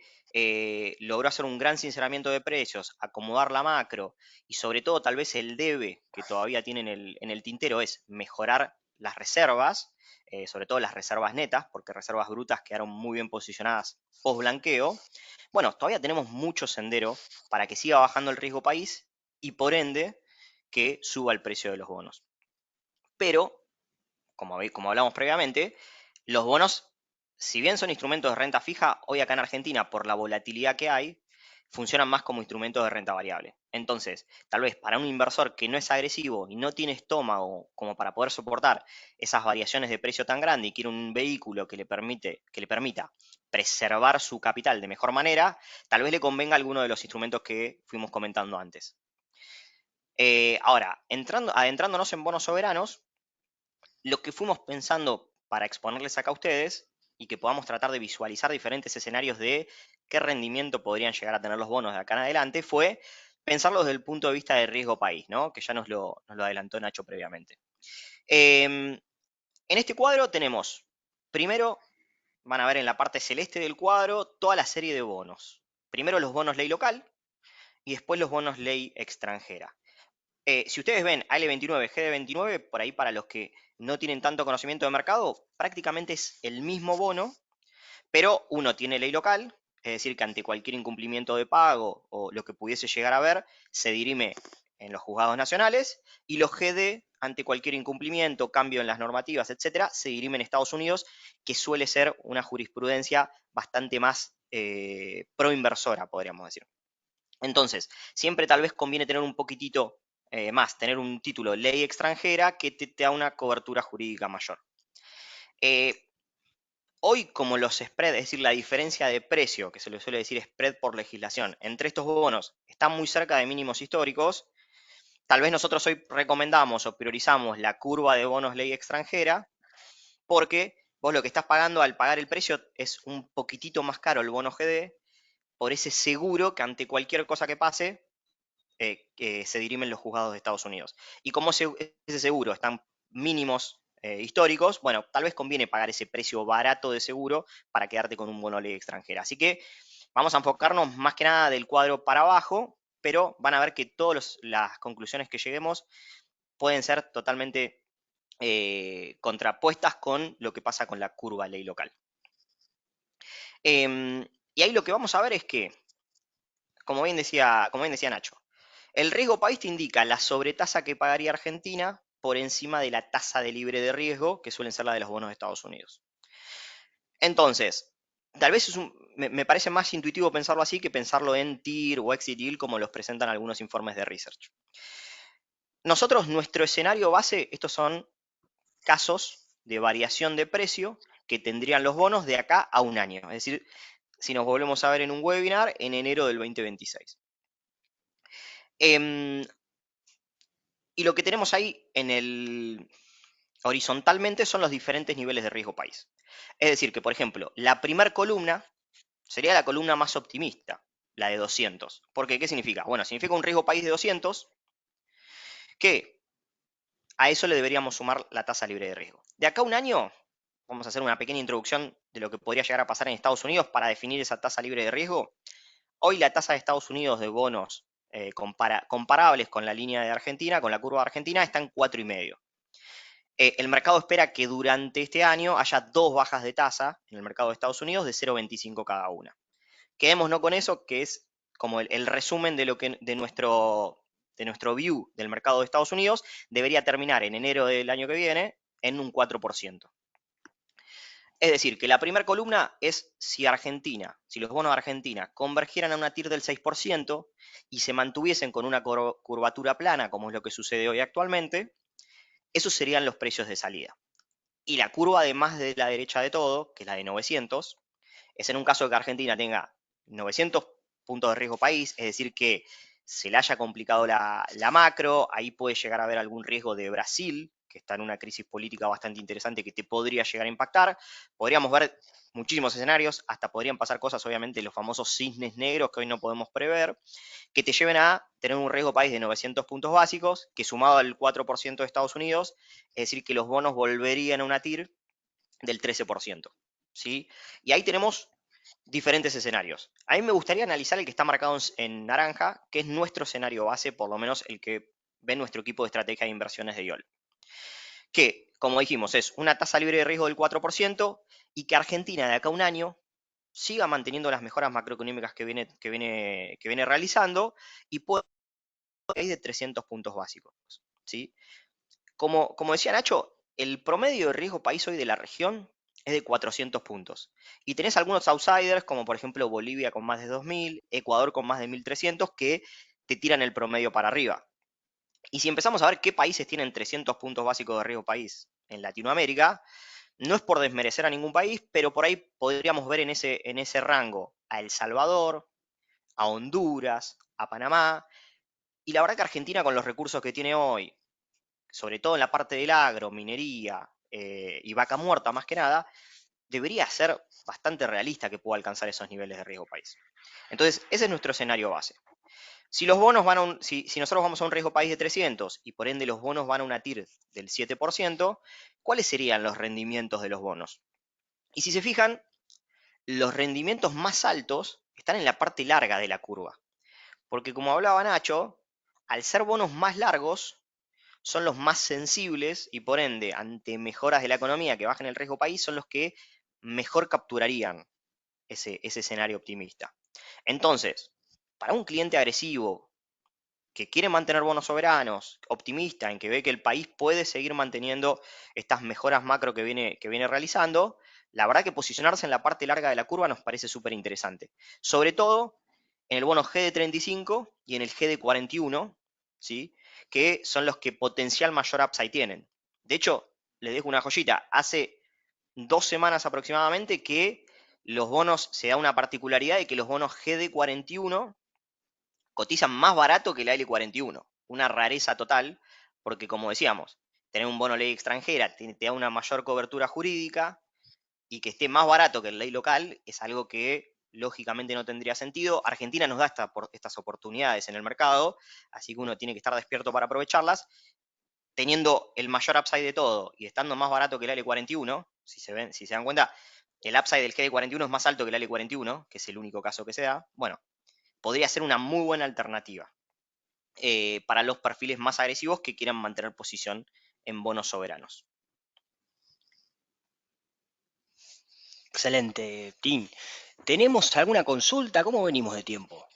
logró hacer un gran sinceramiento de precios, acomodar la macro, y sobre todo tal vez el debe que todavía tienen en el tintero es mejorar las reservas, sobre todo las reservas netas, porque reservas brutas quedaron muy bien posicionadas post blanqueo. Bueno, todavía tenemos mucho sendero para que siga bajando el riesgo país y por ende que suba el precio de los bonos. Pero como hablamos previamente, los bonos, si bien son instrumentos de renta fija, hoy acá en Argentina, por la volatilidad que hay, funcionan más como instrumentos de renta variable. Entonces, tal vez para un inversor que no es agresivo y no tiene estómago como para poder soportar esas variaciones de precio tan grandes y quiere un vehículo que le permita preservar su capital de mejor manera, tal vez le convenga alguno de los instrumentos que fuimos comentando antes. Ahora, adentrándonos en bonos soberanos, lo que fuimos pensando para exponerles acá a ustedes y que podamos tratar de visualizar diferentes escenarios de qué rendimiento podrían llegar a tener los bonos de acá en adelante fue pensarlo desde el punto de vista de riesgo país, ¿no? Que ya nos lo adelantó Nacho previamente. En este cuadro tenemos, primero, van a ver en la parte celeste del cuadro, toda la serie de bonos. Primero los bonos ley local y después los bonos ley extranjera. Si ustedes ven AL29, GD29, por ahí para los que no tienen tanto conocimiento de mercado, prácticamente es el mismo bono, pero uno tiene ley local, es decir, que ante cualquier incumplimiento de pago o lo que pudiese llegar a ver, se dirime en los juzgados nacionales, y los GD, ante cualquier incumplimiento, cambio en las normativas, etcétera, se dirime en Estados Unidos, que suele ser una jurisprudencia bastante más pro inversora, podríamos decir. Entonces, siempre tal vez conviene tener un poquitito más, tener un título de ley extranjera que te da una cobertura jurídica mayor. Eh, Hoy, como los spreads, es decir, la diferencia de precio, que se le suele decir spread por legislación, entre estos bonos está muy cerca de mínimos históricos, tal vez nosotros hoy recomendamos o priorizamos la curva de bonos ley extranjera, porque vos lo que estás pagando al pagar el precio es un poquitito más caro el bono GD, por ese seguro que ante cualquier cosa que pase, que se dirimen los juzgados de Estados Unidos. Y como ese seguro están mínimos históricos, bueno, tal vez conviene pagar ese precio barato de seguro para quedarte con un bono ley extranjera. Así que vamos a enfocarnos más que nada del cuadro para abajo, pero van a ver que todas las conclusiones que lleguemos pueden ser totalmente contrapuestas con lo que pasa con la curva ley local. Y ahí lo que vamos a ver es que, como bien decía Nacho, el riesgo país te indica la sobretasa que pagaría Argentina por encima de la tasa de libre de riesgo, que suelen ser la de los bonos de Estados Unidos. Entonces, tal vez me parece más intuitivo pensarlo así que pensarlo en TIR o exit yield como los presentan algunos informes de research. Nosotros, nuestro escenario base, estos son casos de variación de precio que tendrían los bonos de acá a un año. Es decir, si nos volvemos a ver en un webinar en enero del 2026. Y lo que tenemos ahí horizontalmente son los diferentes niveles de riesgo país. Es decir, que por ejemplo, la primera columna sería la columna más optimista, la de 200. ¿Por qué? ¿Qué significa? Bueno, significa un riesgo país de 200 que a eso le deberíamos sumar la tasa libre de riesgo. De acá a un año, vamos a hacer una pequeña introducción de lo que podría llegar a pasar en Estados Unidos para definir esa tasa libre de riesgo. Hoy la tasa de Estados Unidos de bonos comparables con la línea de Argentina, con la curva de Argentina, está en 4,5. El mercado espera que durante este año haya dos bajas de tasa en el mercado de Estados Unidos de 0,25 cada una. Quedémonos con eso, que es como el resumen de nuestro view del mercado de Estados Unidos, debería terminar en enero del año que viene en un 4%. Es decir, que la primera columna es si los bonos de Argentina convergieran a una TIR del 6% y se mantuviesen con una curvatura plana, como es lo que sucede hoy actualmente, esos serían los precios de salida. Y la curva de más de la derecha de todo, que es la de 900, es en un caso que Argentina tenga 900 puntos de riesgo país, es decir, que se le haya complicado la macro, ahí puede llegar a haber algún riesgo de Brasil, que está en una crisis política bastante interesante que te podría llegar a impactar. Podríamos ver muchísimos escenarios, hasta podrían pasar cosas, obviamente, los famosos cisnes negros que hoy no podemos prever, que te lleven a tener un riesgo país de 900 puntos básicos, que sumado al 4% de Estados Unidos, es decir, que los bonos volverían a una TIR del 13%. ¿Sí? Y ahí tenemos diferentes escenarios. A mí me gustaría analizar el que está marcado en naranja, que es nuestro escenario base, por lo menos el que ve nuestro equipo de estrategia de inversiones de IOL. Que, como dijimos, es una tasa libre de riesgo del 4% y que Argentina de acá a un año siga manteniendo las mejoras macroeconómicas que viene realizando y puede ir de 300 puntos básicos. ¿Sí? Como decía Nacho, el promedio de riesgo país hoy de la región es de 400 puntos. Y tenés algunos outsiders, como por ejemplo Bolivia con más de 2.000, Ecuador con más de 1.300, que te tiran el promedio para arriba. Y si empezamos a ver qué países tienen 300 puntos básicos de riesgo país en Latinoamérica, no es por desmerecer a ningún país, pero por ahí podríamos ver en ese rango a El Salvador, a Honduras, a Panamá. Y la verdad que Argentina, con los recursos que tiene hoy, sobre todo en la parte del agro, minería y vaca muerta más que nada, debería ser bastante realista que pueda alcanzar esos niveles de riesgo país. Entonces, ese es nuestro escenario base. Si los bonos si nosotros vamos a un riesgo país de 300 y por ende los bonos van a una TIR del 7%, ¿cuáles serían los rendimientos de los bonos? Y si se fijan, los rendimientos más altos están en la parte larga de la curva. Porque como hablaba Nacho, al ser bonos más largos, son los más sensibles y por ende, ante mejoras de la economía que bajen el riesgo país, son los que mejor capturarían ese escenario optimista. Entonces, para un cliente agresivo que quiere mantener bonos soberanos, optimista en que ve que el país puede seguir manteniendo estas mejoras macro que viene realizando, la verdad que posicionarse en la parte larga de la curva nos parece súper interesante. Sobre todo en el bono G de 35 y en el G de 41, ¿sí? Que son los que potencial mayor upside tienen. De hecho, les dejo una joyita, hace 2 semanas aproximadamente que los bonos, se da una particularidad de que los bonos GD41 cotizan más barato que la L41. Una rareza total, porque como decíamos, tener un bono ley extranjera te da una mayor cobertura jurídica y que esté más barato que la ley local es algo que lógicamente no tendría sentido. Argentina nos da estas oportunidades en el mercado, así que uno tiene que estar despierto para aprovecharlas. Teniendo el mayor upside de todo y estando más barato que el L41, si se dan cuenta, el upside del GD41 es más alto que el L41, que es el único caso que se da. Bueno, podría ser una muy buena alternativa para los perfiles más agresivos que quieran mantener posición en bonos soberanos. Excelente, Tim. ¿Tenemos alguna consulta? ¿Cómo venimos de tiempo?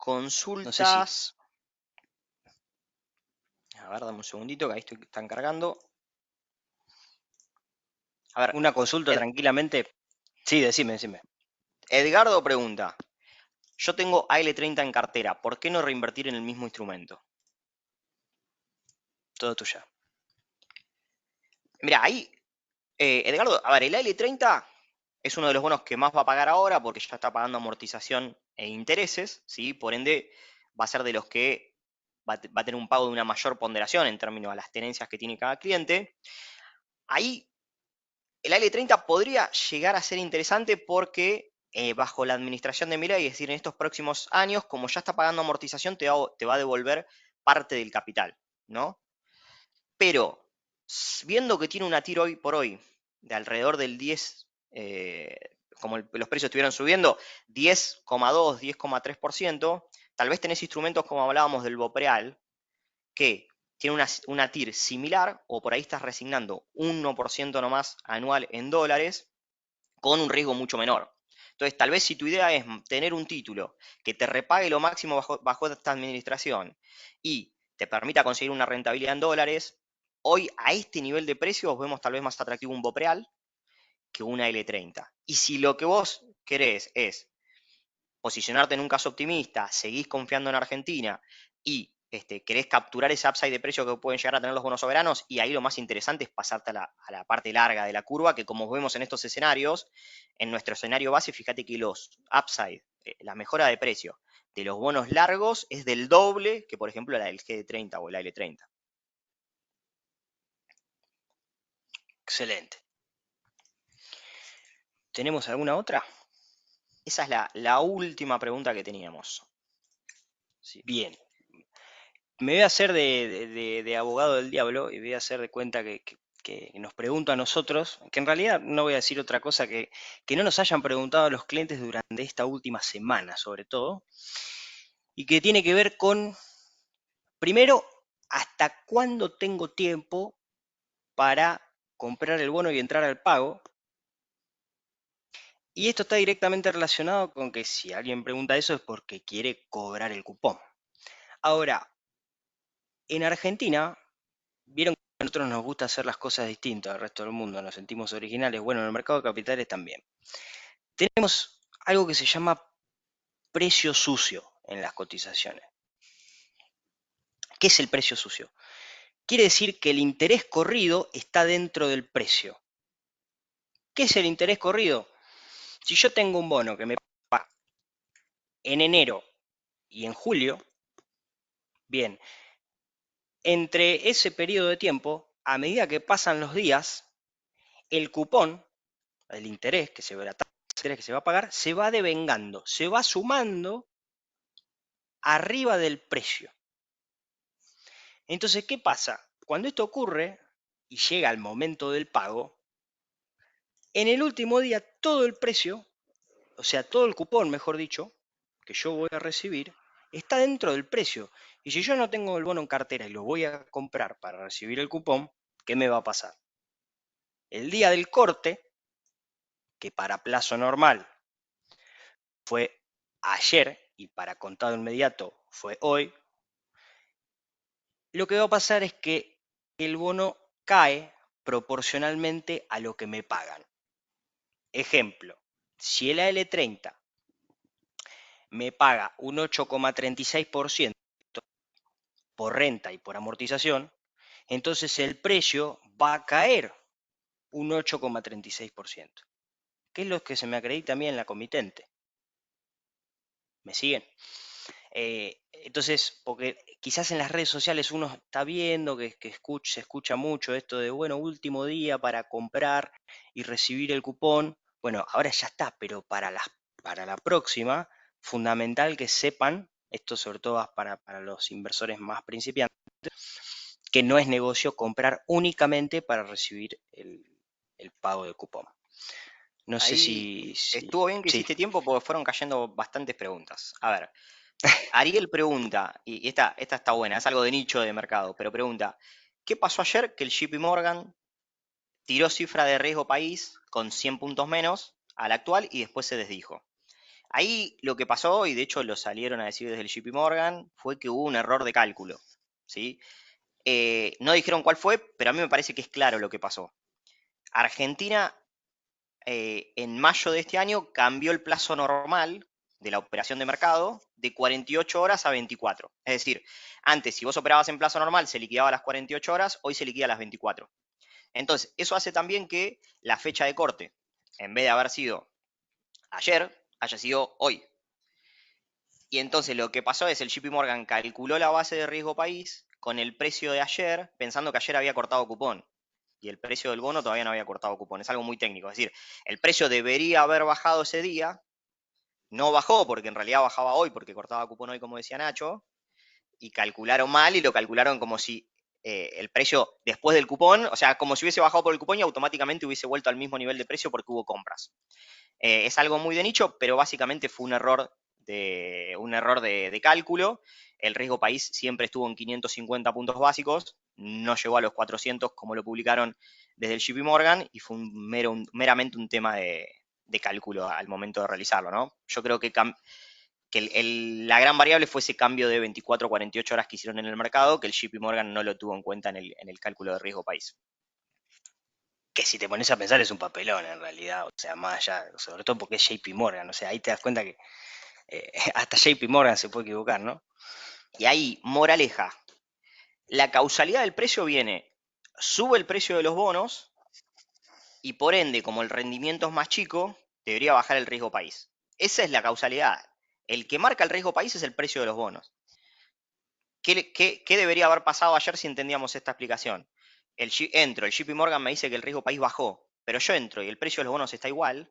No sé si Consultas. A ver, dame un segundito, que ahí están cargando. A ver, una consulta tranquilamente. Sí, decime. Edgardo pregunta, yo tengo AL30 en cartera, ¿por qué no reinvertir en el mismo instrumento? Todo tuya. Mira, ahí, Edgardo, a ver, el AL30 es uno de los bonos que más va a pagar ahora porque ya está pagando amortización e intereses, ¿sí? Por ende, va a ser de los que va a tener un pago de una mayor ponderación en términos a las tenencias que tiene cada cliente. Ahí el AL30 podría llegar a ser interesante porque bajo la administración de Milei, es decir, en estos próximos años, como ya está pagando amortización, te va a devolver parte del capital, ¿no? Pero viendo que tiene una TIR hoy por hoy de alrededor del 10, como los precios estuvieron subiendo, 10,2, 10,3%, tal vez tenés instrumentos como hablábamos del Bopreal, que tiene una TIR similar, o por ahí estás resignando 1% nomás anual en dólares, con un riesgo mucho menor. Entonces, tal vez si tu idea es tener un título que te repague lo máximo bajo esta administración y te permita conseguir una rentabilidad en dólares, hoy a este nivel de precios vemos tal vez más atractivo un Bopreal que una L30. Y si lo que vos querés es posicionarte en un caso optimista, seguís confiando en Argentina y querés capturar ese upside de precio que pueden llegar a tener los bonos soberanos, y ahí lo más interesante es pasarte a la parte larga de la curva, que como vemos en estos escenarios, en nuestro escenario base, fíjate que los upside, la mejora de precio de los bonos largos es del doble que, por ejemplo, la del GD30 o la L30. Excelente. ¿Tenemos alguna otra? Esa es la última pregunta que teníamos. Sí. Bien. Me voy a hacer de abogado del diablo y voy a hacer de cuenta que nos pregunta a nosotros, que en realidad no voy a decir otra cosa que no nos hayan preguntado a los clientes durante esta última semana, sobre todo, y que tiene que ver con, primero, hasta cuándo tengo tiempo para comprar el bono y entrar al pago. Y esto está directamente relacionado con que si alguien pregunta eso es porque quiere cobrar el cupón. Ahora, en Argentina, vieron que a nosotros nos gusta hacer las cosas distintas al resto del mundo, nos sentimos originales. Bueno, en el mercado de capitales también. Tenemos algo que se llama precio sucio en las cotizaciones. ¿Qué es el precio sucio? Quiere decir que el interés corrido está dentro del precio. ¿Qué es el interés corrido? Si yo tengo un bono que me paga en enero y en julio, bien, entre ese periodo de tiempo, a medida que pasan los días, el cupón, el interés que se va, la tasa de interés que se va a pagar, se va devengando, se va sumando arriba del precio. Entonces, ¿qué pasa? Cuando esto ocurre y llega el momento del pago, en el último día todo el precio, o sea, todo el cupón, mejor dicho, que yo voy a recibir, está dentro del precio. Y si yo no tengo el bono en cartera y lo voy a comprar para recibir el cupón, ¿qué me va a pasar? El día del corte, que para plazo normal fue ayer y para contado inmediato fue hoy, lo que va a pasar es que el bono cae proporcionalmente a lo que me pagan. Ejemplo, si el AL30 me paga un 8,36% por renta y por amortización, entonces el precio va a caer un 8,36%, que es lo que se me acredita a mí en la comitente. ¿Me siguen? Entonces, porque quizás en las redes sociales uno está viendo se escucha mucho esto de, bueno, último día para comprar y recibir el cupón. Bueno, ahora ya está, pero para la próxima, fundamental que sepan, esto sobre todo para los inversores más principiantes, que no es negocio comprar únicamente para recibir el pago de cupón. No sé Ahí si estuvo bien que sí, hiciste tiempo porque fueron cayendo bastantes preguntas. A ver, Ariel pregunta, y esta está buena, es algo de nicho de mercado, pero pregunta, ¿qué pasó ayer que el JP Morgan tiró cifra de riesgo país con 100 puntos menos al actual y después se desdijo? Ahí lo que pasó, y de hecho lo salieron a decir desde el JP Morgan, fue que hubo un error de cálculo, ¿sí? No dijeron cuál fue, pero a mí me parece que es claro lo que pasó. Argentina en mayo de este año cambió el plazo normal de la operación de mercado de 48 horas a 24. Es decir, antes si vos operabas en plazo normal se liquidaba a las 48 horas, hoy se liquida a las 24. Entonces, eso hace también que la fecha de corte, en vez de haber sido ayer, haya sido hoy. Y entonces lo que pasó es el JP Morgan calculó la base de riesgo país con el precio de ayer, pensando que ayer había cortado cupón. Y el precio del bono todavía no había cortado cupón. Es algo muy técnico. Es decir, el precio debería haber bajado ese día, no bajó porque en realidad bajaba hoy porque cortaba cupón hoy, como decía Nacho, y calcularon mal y lo calcularon como si el precio después del cupón, o sea, como si hubiese bajado por el cupón y automáticamente hubiese vuelto al mismo nivel de precio porque hubo compras. Es algo muy de nicho, pero básicamente fue un error de cálculo. El riesgo país siempre estuvo en 550 puntos básicos, no llegó a los 400 como lo publicaron desde el JP Morgan y fue meramente un tema de cálculo al momento de realizarlo, ¿no? Yo creo que la gran variable fue ese cambio de 24 a 48 horas que hicieron en el mercado, que el JP Morgan no lo tuvo en cuenta en el cálculo de riesgo país. que si te pones a pensar es un papelón en realidad, o sea, más allá, sobre todo porque es JP Morgan, o sea, ahí te das cuenta que hasta JP Morgan se puede equivocar, ¿no? Y ahí, moraleja, la causalidad del precio viene, sube el precio de los bonos y por ende, como el rendimiento es más chico, debería bajar el riesgo país. Esa es la causalidad. El que marca el riesgo país es el precio de los bonos. ¿Qué debería haber pasado ayer si entendíamos esta explicación? Entro, el JP Morgan me dice que el riesgo país bajó, pero yo entro y el precio de los bonos está igual,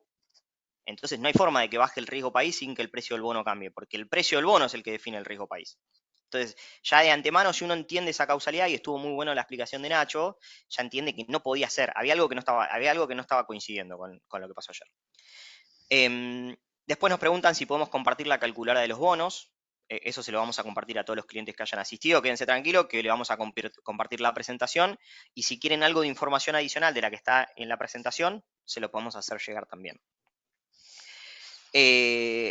entonces no hay forma de que baje el riesgo país sin que el precio del bono cambie, porque el precio del bono es el que define el riesgo país. Entonces, ya de antemano, si uno entiende esa causalidad, y estuvo muy bueno la explicación de Nacho, ya entiende que no podía ser, había algo que no estaba coincidiendo con lo que pasó ayer. Después nos preguntan si podemos compartir la calculadora de los bonos. Eso se lo vamos a compartir a todos los clientes que hayan asistido. Quédense tranquilos que le vamos a compartir la presentación. Y si quieren algo de información adicional de la que está en la presentación, se lo podemos hacer llegar también.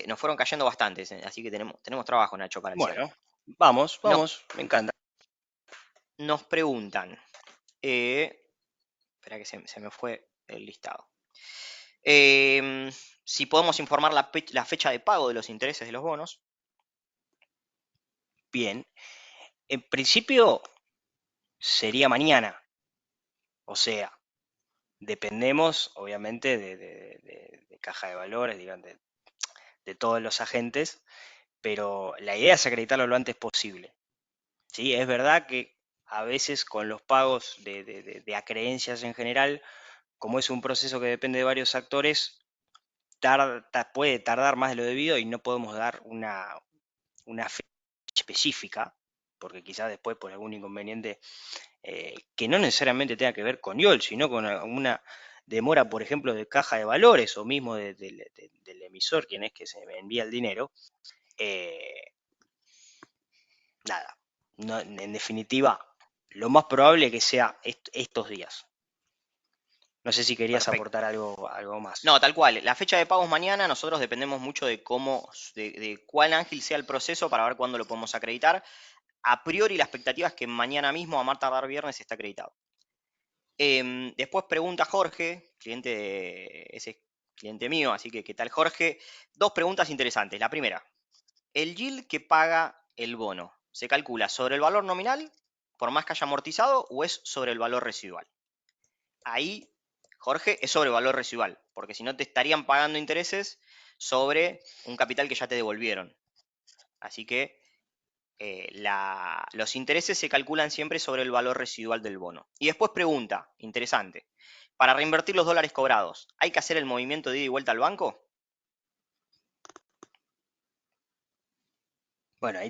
Nos fueron cayendo bastantes, así que tenemos trabajo, Nacho, para el cierre. Bueno, vamos, Nos, vamos, me encanta. nos preguntan, espera que se me fue el listado. Si podemos informar la fecha de pago de los intereses de los bonos. Bien, en principio sería mañana, o sea, dependemos obviamente de caja de valores, digamos, de todos los agentes, pero la idea es acreditarlo lo antes posible. ¿Sí? Es verdad que a veces con los pagos de acreencias en general, como es un proceso que depende de varios actores, puede tardar más de lo debido y no podemos dar una fecha específica, porque quizás después por algún inconveniente que no necesariamente tenga que ver con YOL, sino con alguna demora, por ejemplo, de caja de valores o mismo del emisor, quien es que se me envía el dinero, eh, nada, en definitiva, lo más probable es que sea estos días. No sé si querías Perfecto. aportar algo más. No, tal cual. La fecha de pago es mañana. Nosotros dependemos mucho de de cuál ángel sea el proceso para ver cuándo lo podemos acreditar. A priori, la expectativa es que mañana mismo, a más tardar viernes, está acreditado. Después pregunta Jorge, ese es cliente mío, así que ¿qué tal Jorge? Dos preguntas interesantes. La primera, ¿el yield que paga el bono se calcula sobre el valor nominal por más que haya amortizado o es sobre el valor residual? Ahí, Jorge, es sobre el valor residual, porque si no te estarían pagando intereses sobre un capital que ya te devolvieron. Así que los intereses se calculan siempre sobre el valor residual del bono. Y después pregunta, interesante, para reinvertir los dólares cobrados, ¿hay que hacer el movimiento de ida y vuelta al banco? Bueno, ahí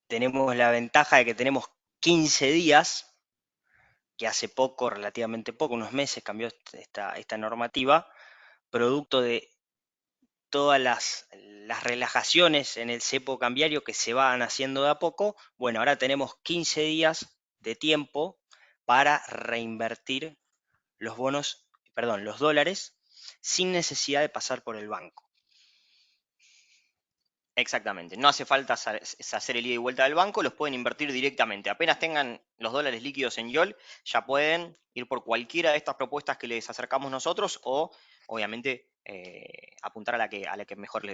tenemos la ventaja de que tenemos 15 días, que hace poco, relativamente poco, unos meses cambió esta normativa, producto de todas las relajaciones en el cepo cambiario que se van haciendo de a poco. Bueno, ahora tenemos 15 días de tiempo para reinvertir los bonos, perdón, los dólares, sin necesidad de pasar por el banco. Exactamente, no hace falta hacer el ida y vuelta del banco, los pueden invertir directamente. Apenas tengan los dólares líquidos en YOL, ya pueden ir por cualquiera de estas propuestas que les acercamos nosotros o, obviamente, apuntar a la que mejor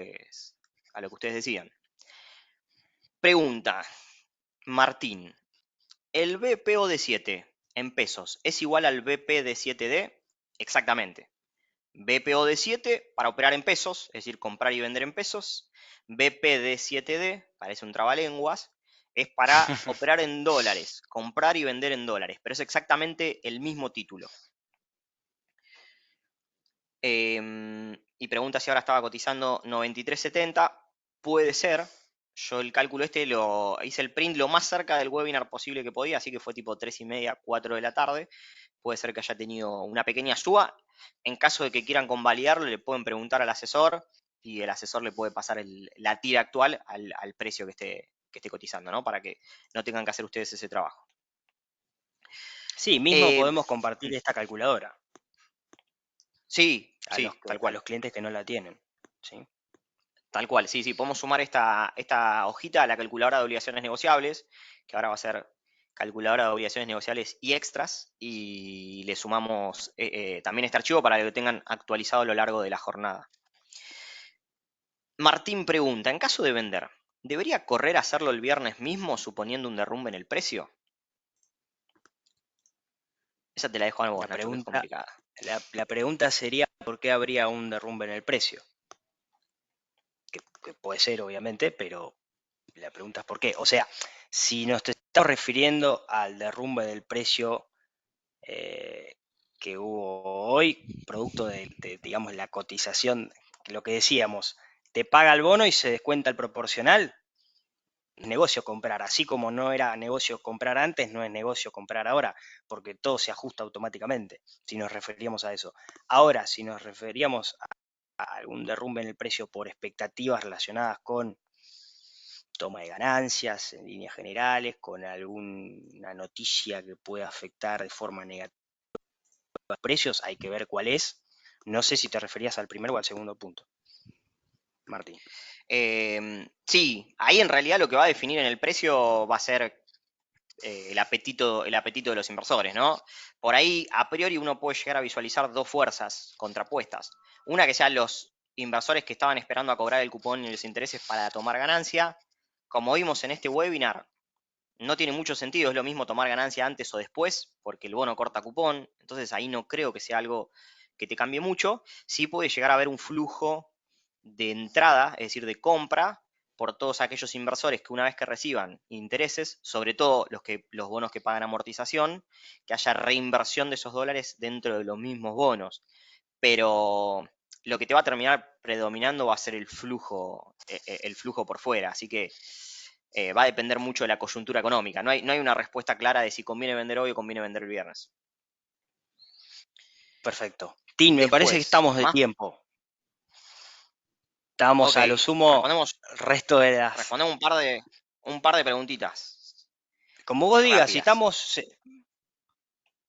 a lo que ustedes decidan. Pregunta, Martín, ¿el BPO de 7 en pesos es igual al BP de 7D? Exactamente. BPO de 7 para operar en pesos, es decir, comprar y vender en pesos. BP de 7D, parece un trabalenguas, es para operar en dólares, comprar y vender en dólares, pero es exactamente el mismo título. Y pregunta si ahora estaba cotizando 93.70. Puede ser. Yo el cálculo lo hice el print lo más cerca del webinar posible que podía, así que fue tipo 3:30, 4 de la tarde. Puede ser que haya tenido una pequeña suba. En caso de que quieran convalidarlo, le pueden preguntar al asesor y el asesor le puede pasar la tira actual al precio que esté cotizando, ¿no? Para que no tengan que hacer ustedes ese trabajo. Sí, mismo Eh, podemos compartir esta calculadora sí, a sí, tal cual. los clientes que no la tienen, ¿sí? Tal cual, sí, sí. Podemos sumar esta hojita a la calculadora de obligaciones negociables, que ahora va a ser calculadora de obligaciones negociables y extras, y le sumamos también este archivo para que lo tengan actualizado a lo largo de la jornada. Martín pregunta, en caso de vender, ¿debería correr a hacerlo el viernes mismo suponiendo un derrumbe en el precio? Esa te la dejo a vos, La Nacho, que es pregunta, complicada. la pregunta sería ¿por qué habría un derrumbe en el precio? Que puede ser, obviamente, pero la pregunta es ¿por qué? O sea, si nos estamos refiriendo al derrumbe del precio eh, que hubo hoy, producto digamos, la cotización, lo que decíamos, te paga el bono y se descuenta el proporcional, negocio comprar, así como no era negocio comprar antes, no es negocio comprar ahora, porque todo se ajusta automáticamente, si nos referíamos a eso. Ahora, si nos referíamos a algún derrumbe en el precio por expectativas relacionadas con toma de ganancias en líneas generales, con alguna noticia que pueda afectar de forma negativa los precios, hay que ver cuál es. No sé si te referías al primero o al segundo punto, Martín. Sí, ahí en realidad lo que va a definir en el precio va a ser el apetito de los inversores, ¿no? Por ahí, a priori, uno puede llegar a visualizar dos fuerzas contrapuestas. Una que sean los inversores que estaban esperando a cobrar el cupón y los intereses para tomar ganancia. Como vimos en este webinar, no tiene mucho sentido, es lo mismo tomar ganancia antes o después, porque el bono corta cupón, entonces ahí no creo que sea algo que te cambie mucho. Sí puede llegar a haber un flujo de entrada, es decir, de compra, por todos aquellos inversores que una vez que reciban intereses, sobre todo los bonos que pagan amortización, que haya reinversión de esos dólares dentro de los mismos bonos. Pero lo que te va a terminar predominando va a ser el flujo por fuera. Así que va a depender mucho de la coyuntura económica. No hay una respuesta clara de si conviene vender hoy o conviene vender el viernes. Perfecto. Tim, me parece que Después, estamos de más. tiempo. Estamos Ok, a lo sumo respondemos, resto de las... respondemos un par de preguntitas Como vos digas, si rápidas. estamos...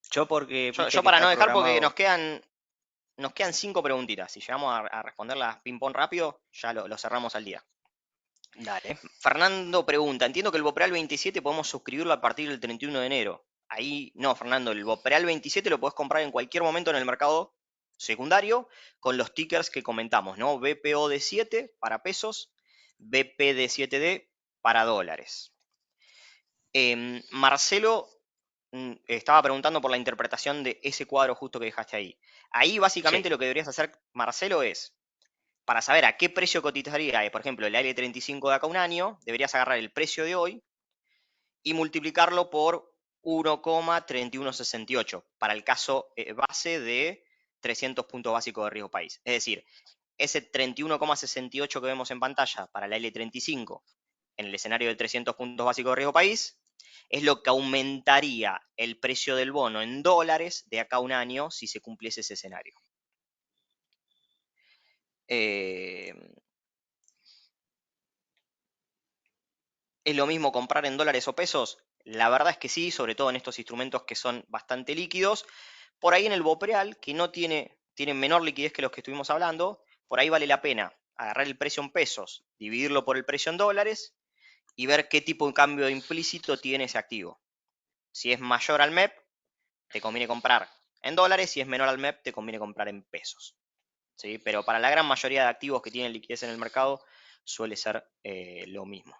Yo porque viste Yo que para está no dejar, porque programado... nos quedan 5 preguntitas. Si llegamos a responderlas ping-pong rápido, ya lo cerramos al día. Dale. Fernando pregunta, entiendo que el Bopreal 27 podemos suscribirlo a partir del 31 de enero. Ahí, no, Fernando, el Bopreal 27 lo podés comprar en cualquier momento en el mercado secundario con los tickers que comentamos, ¿no? BPO de 7 para pesos, BP de 7D para dólares. Marcelo estaba preguntando por la interpretación de ese cuadro justo que dejaste ahí. Ahí Sí, básicamente lo que deberías hacer, Marcelo, es, para saber a qué precio cotizaría, por ejemplo, el L35 de acá a un año, deberías agarrar el precio de hoy y multiplicarlo por 1,3168 para el caso base de 300 puntos básicos de riesgo país. Es decir, ese 31,68 que vemos en pantalla para la L35 en el escenario de 300 puntos básicos de riesgo país es lo que aumentaría el precio del bono en dólares de acá a un año si se cumpliese ese escenario. Eh, ¿Es lo mismo comprar en dólares o pesos? La verdad es que sí, sobre todo en estos instrumentos que son bastante líquidos. Por ahí en el Bopreal, que no tiene menor liquidez que los que estuvimos hablando, por ahí vale la pena agarrar el precio en pesos, dividirlo por el precio en dólares y ver qué tipo de cambio implícito tiene ese activo. Si es mayor al MEP, te conviene comprar en dólares, si es menor al MEP, te conviene comprar en pesos. ¿Sí? Pero para la gran mayoría de activos que tienen liquidez en el mercado, suele ser lo mismo.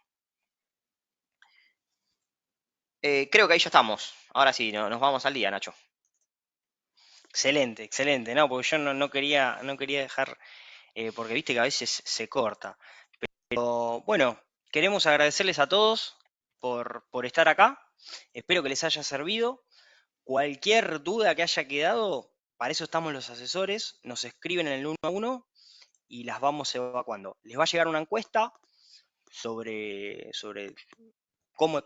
Creo que ahí ya estamos. Ahora sí, nos vamos al día, Nacho. excelente, excelente, no, porque yo no quería dejar, porque viste que a veces se corta. Bueno, queremos agradecerles a todos por estar acá. Espero que les haya servido. Cualquier duda que haya quedado, para eso estamos los asesores. Nos escriben en el 1 a 1 y las vamos evacuando. Les va a llegar una encuesta sobre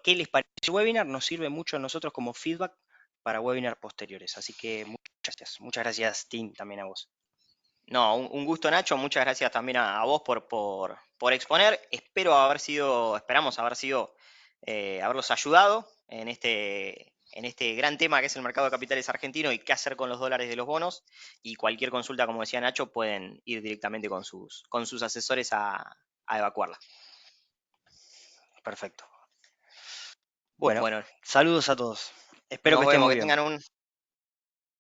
qué les pareció el webinar. Nos sirve mucho a nosotros como feedback para webinars posteriores. Así que muchas gracias, Tim, también a vos. No, un gusto, Nacho. Muchas gracias también a vos por exponer. Esperamos haber sido, haberlos ayudado en este gran tema que es el mercado de capitales argentino y qué hacer con los dólares de los bonos. Y cualquier consulta, como decía Nacho, pueden ir directamente con sus asesores a evacuarla. Perfecto. Bueno, Bueno, saludos a todos. Espero que nos estén vemos, muy que bien. tengan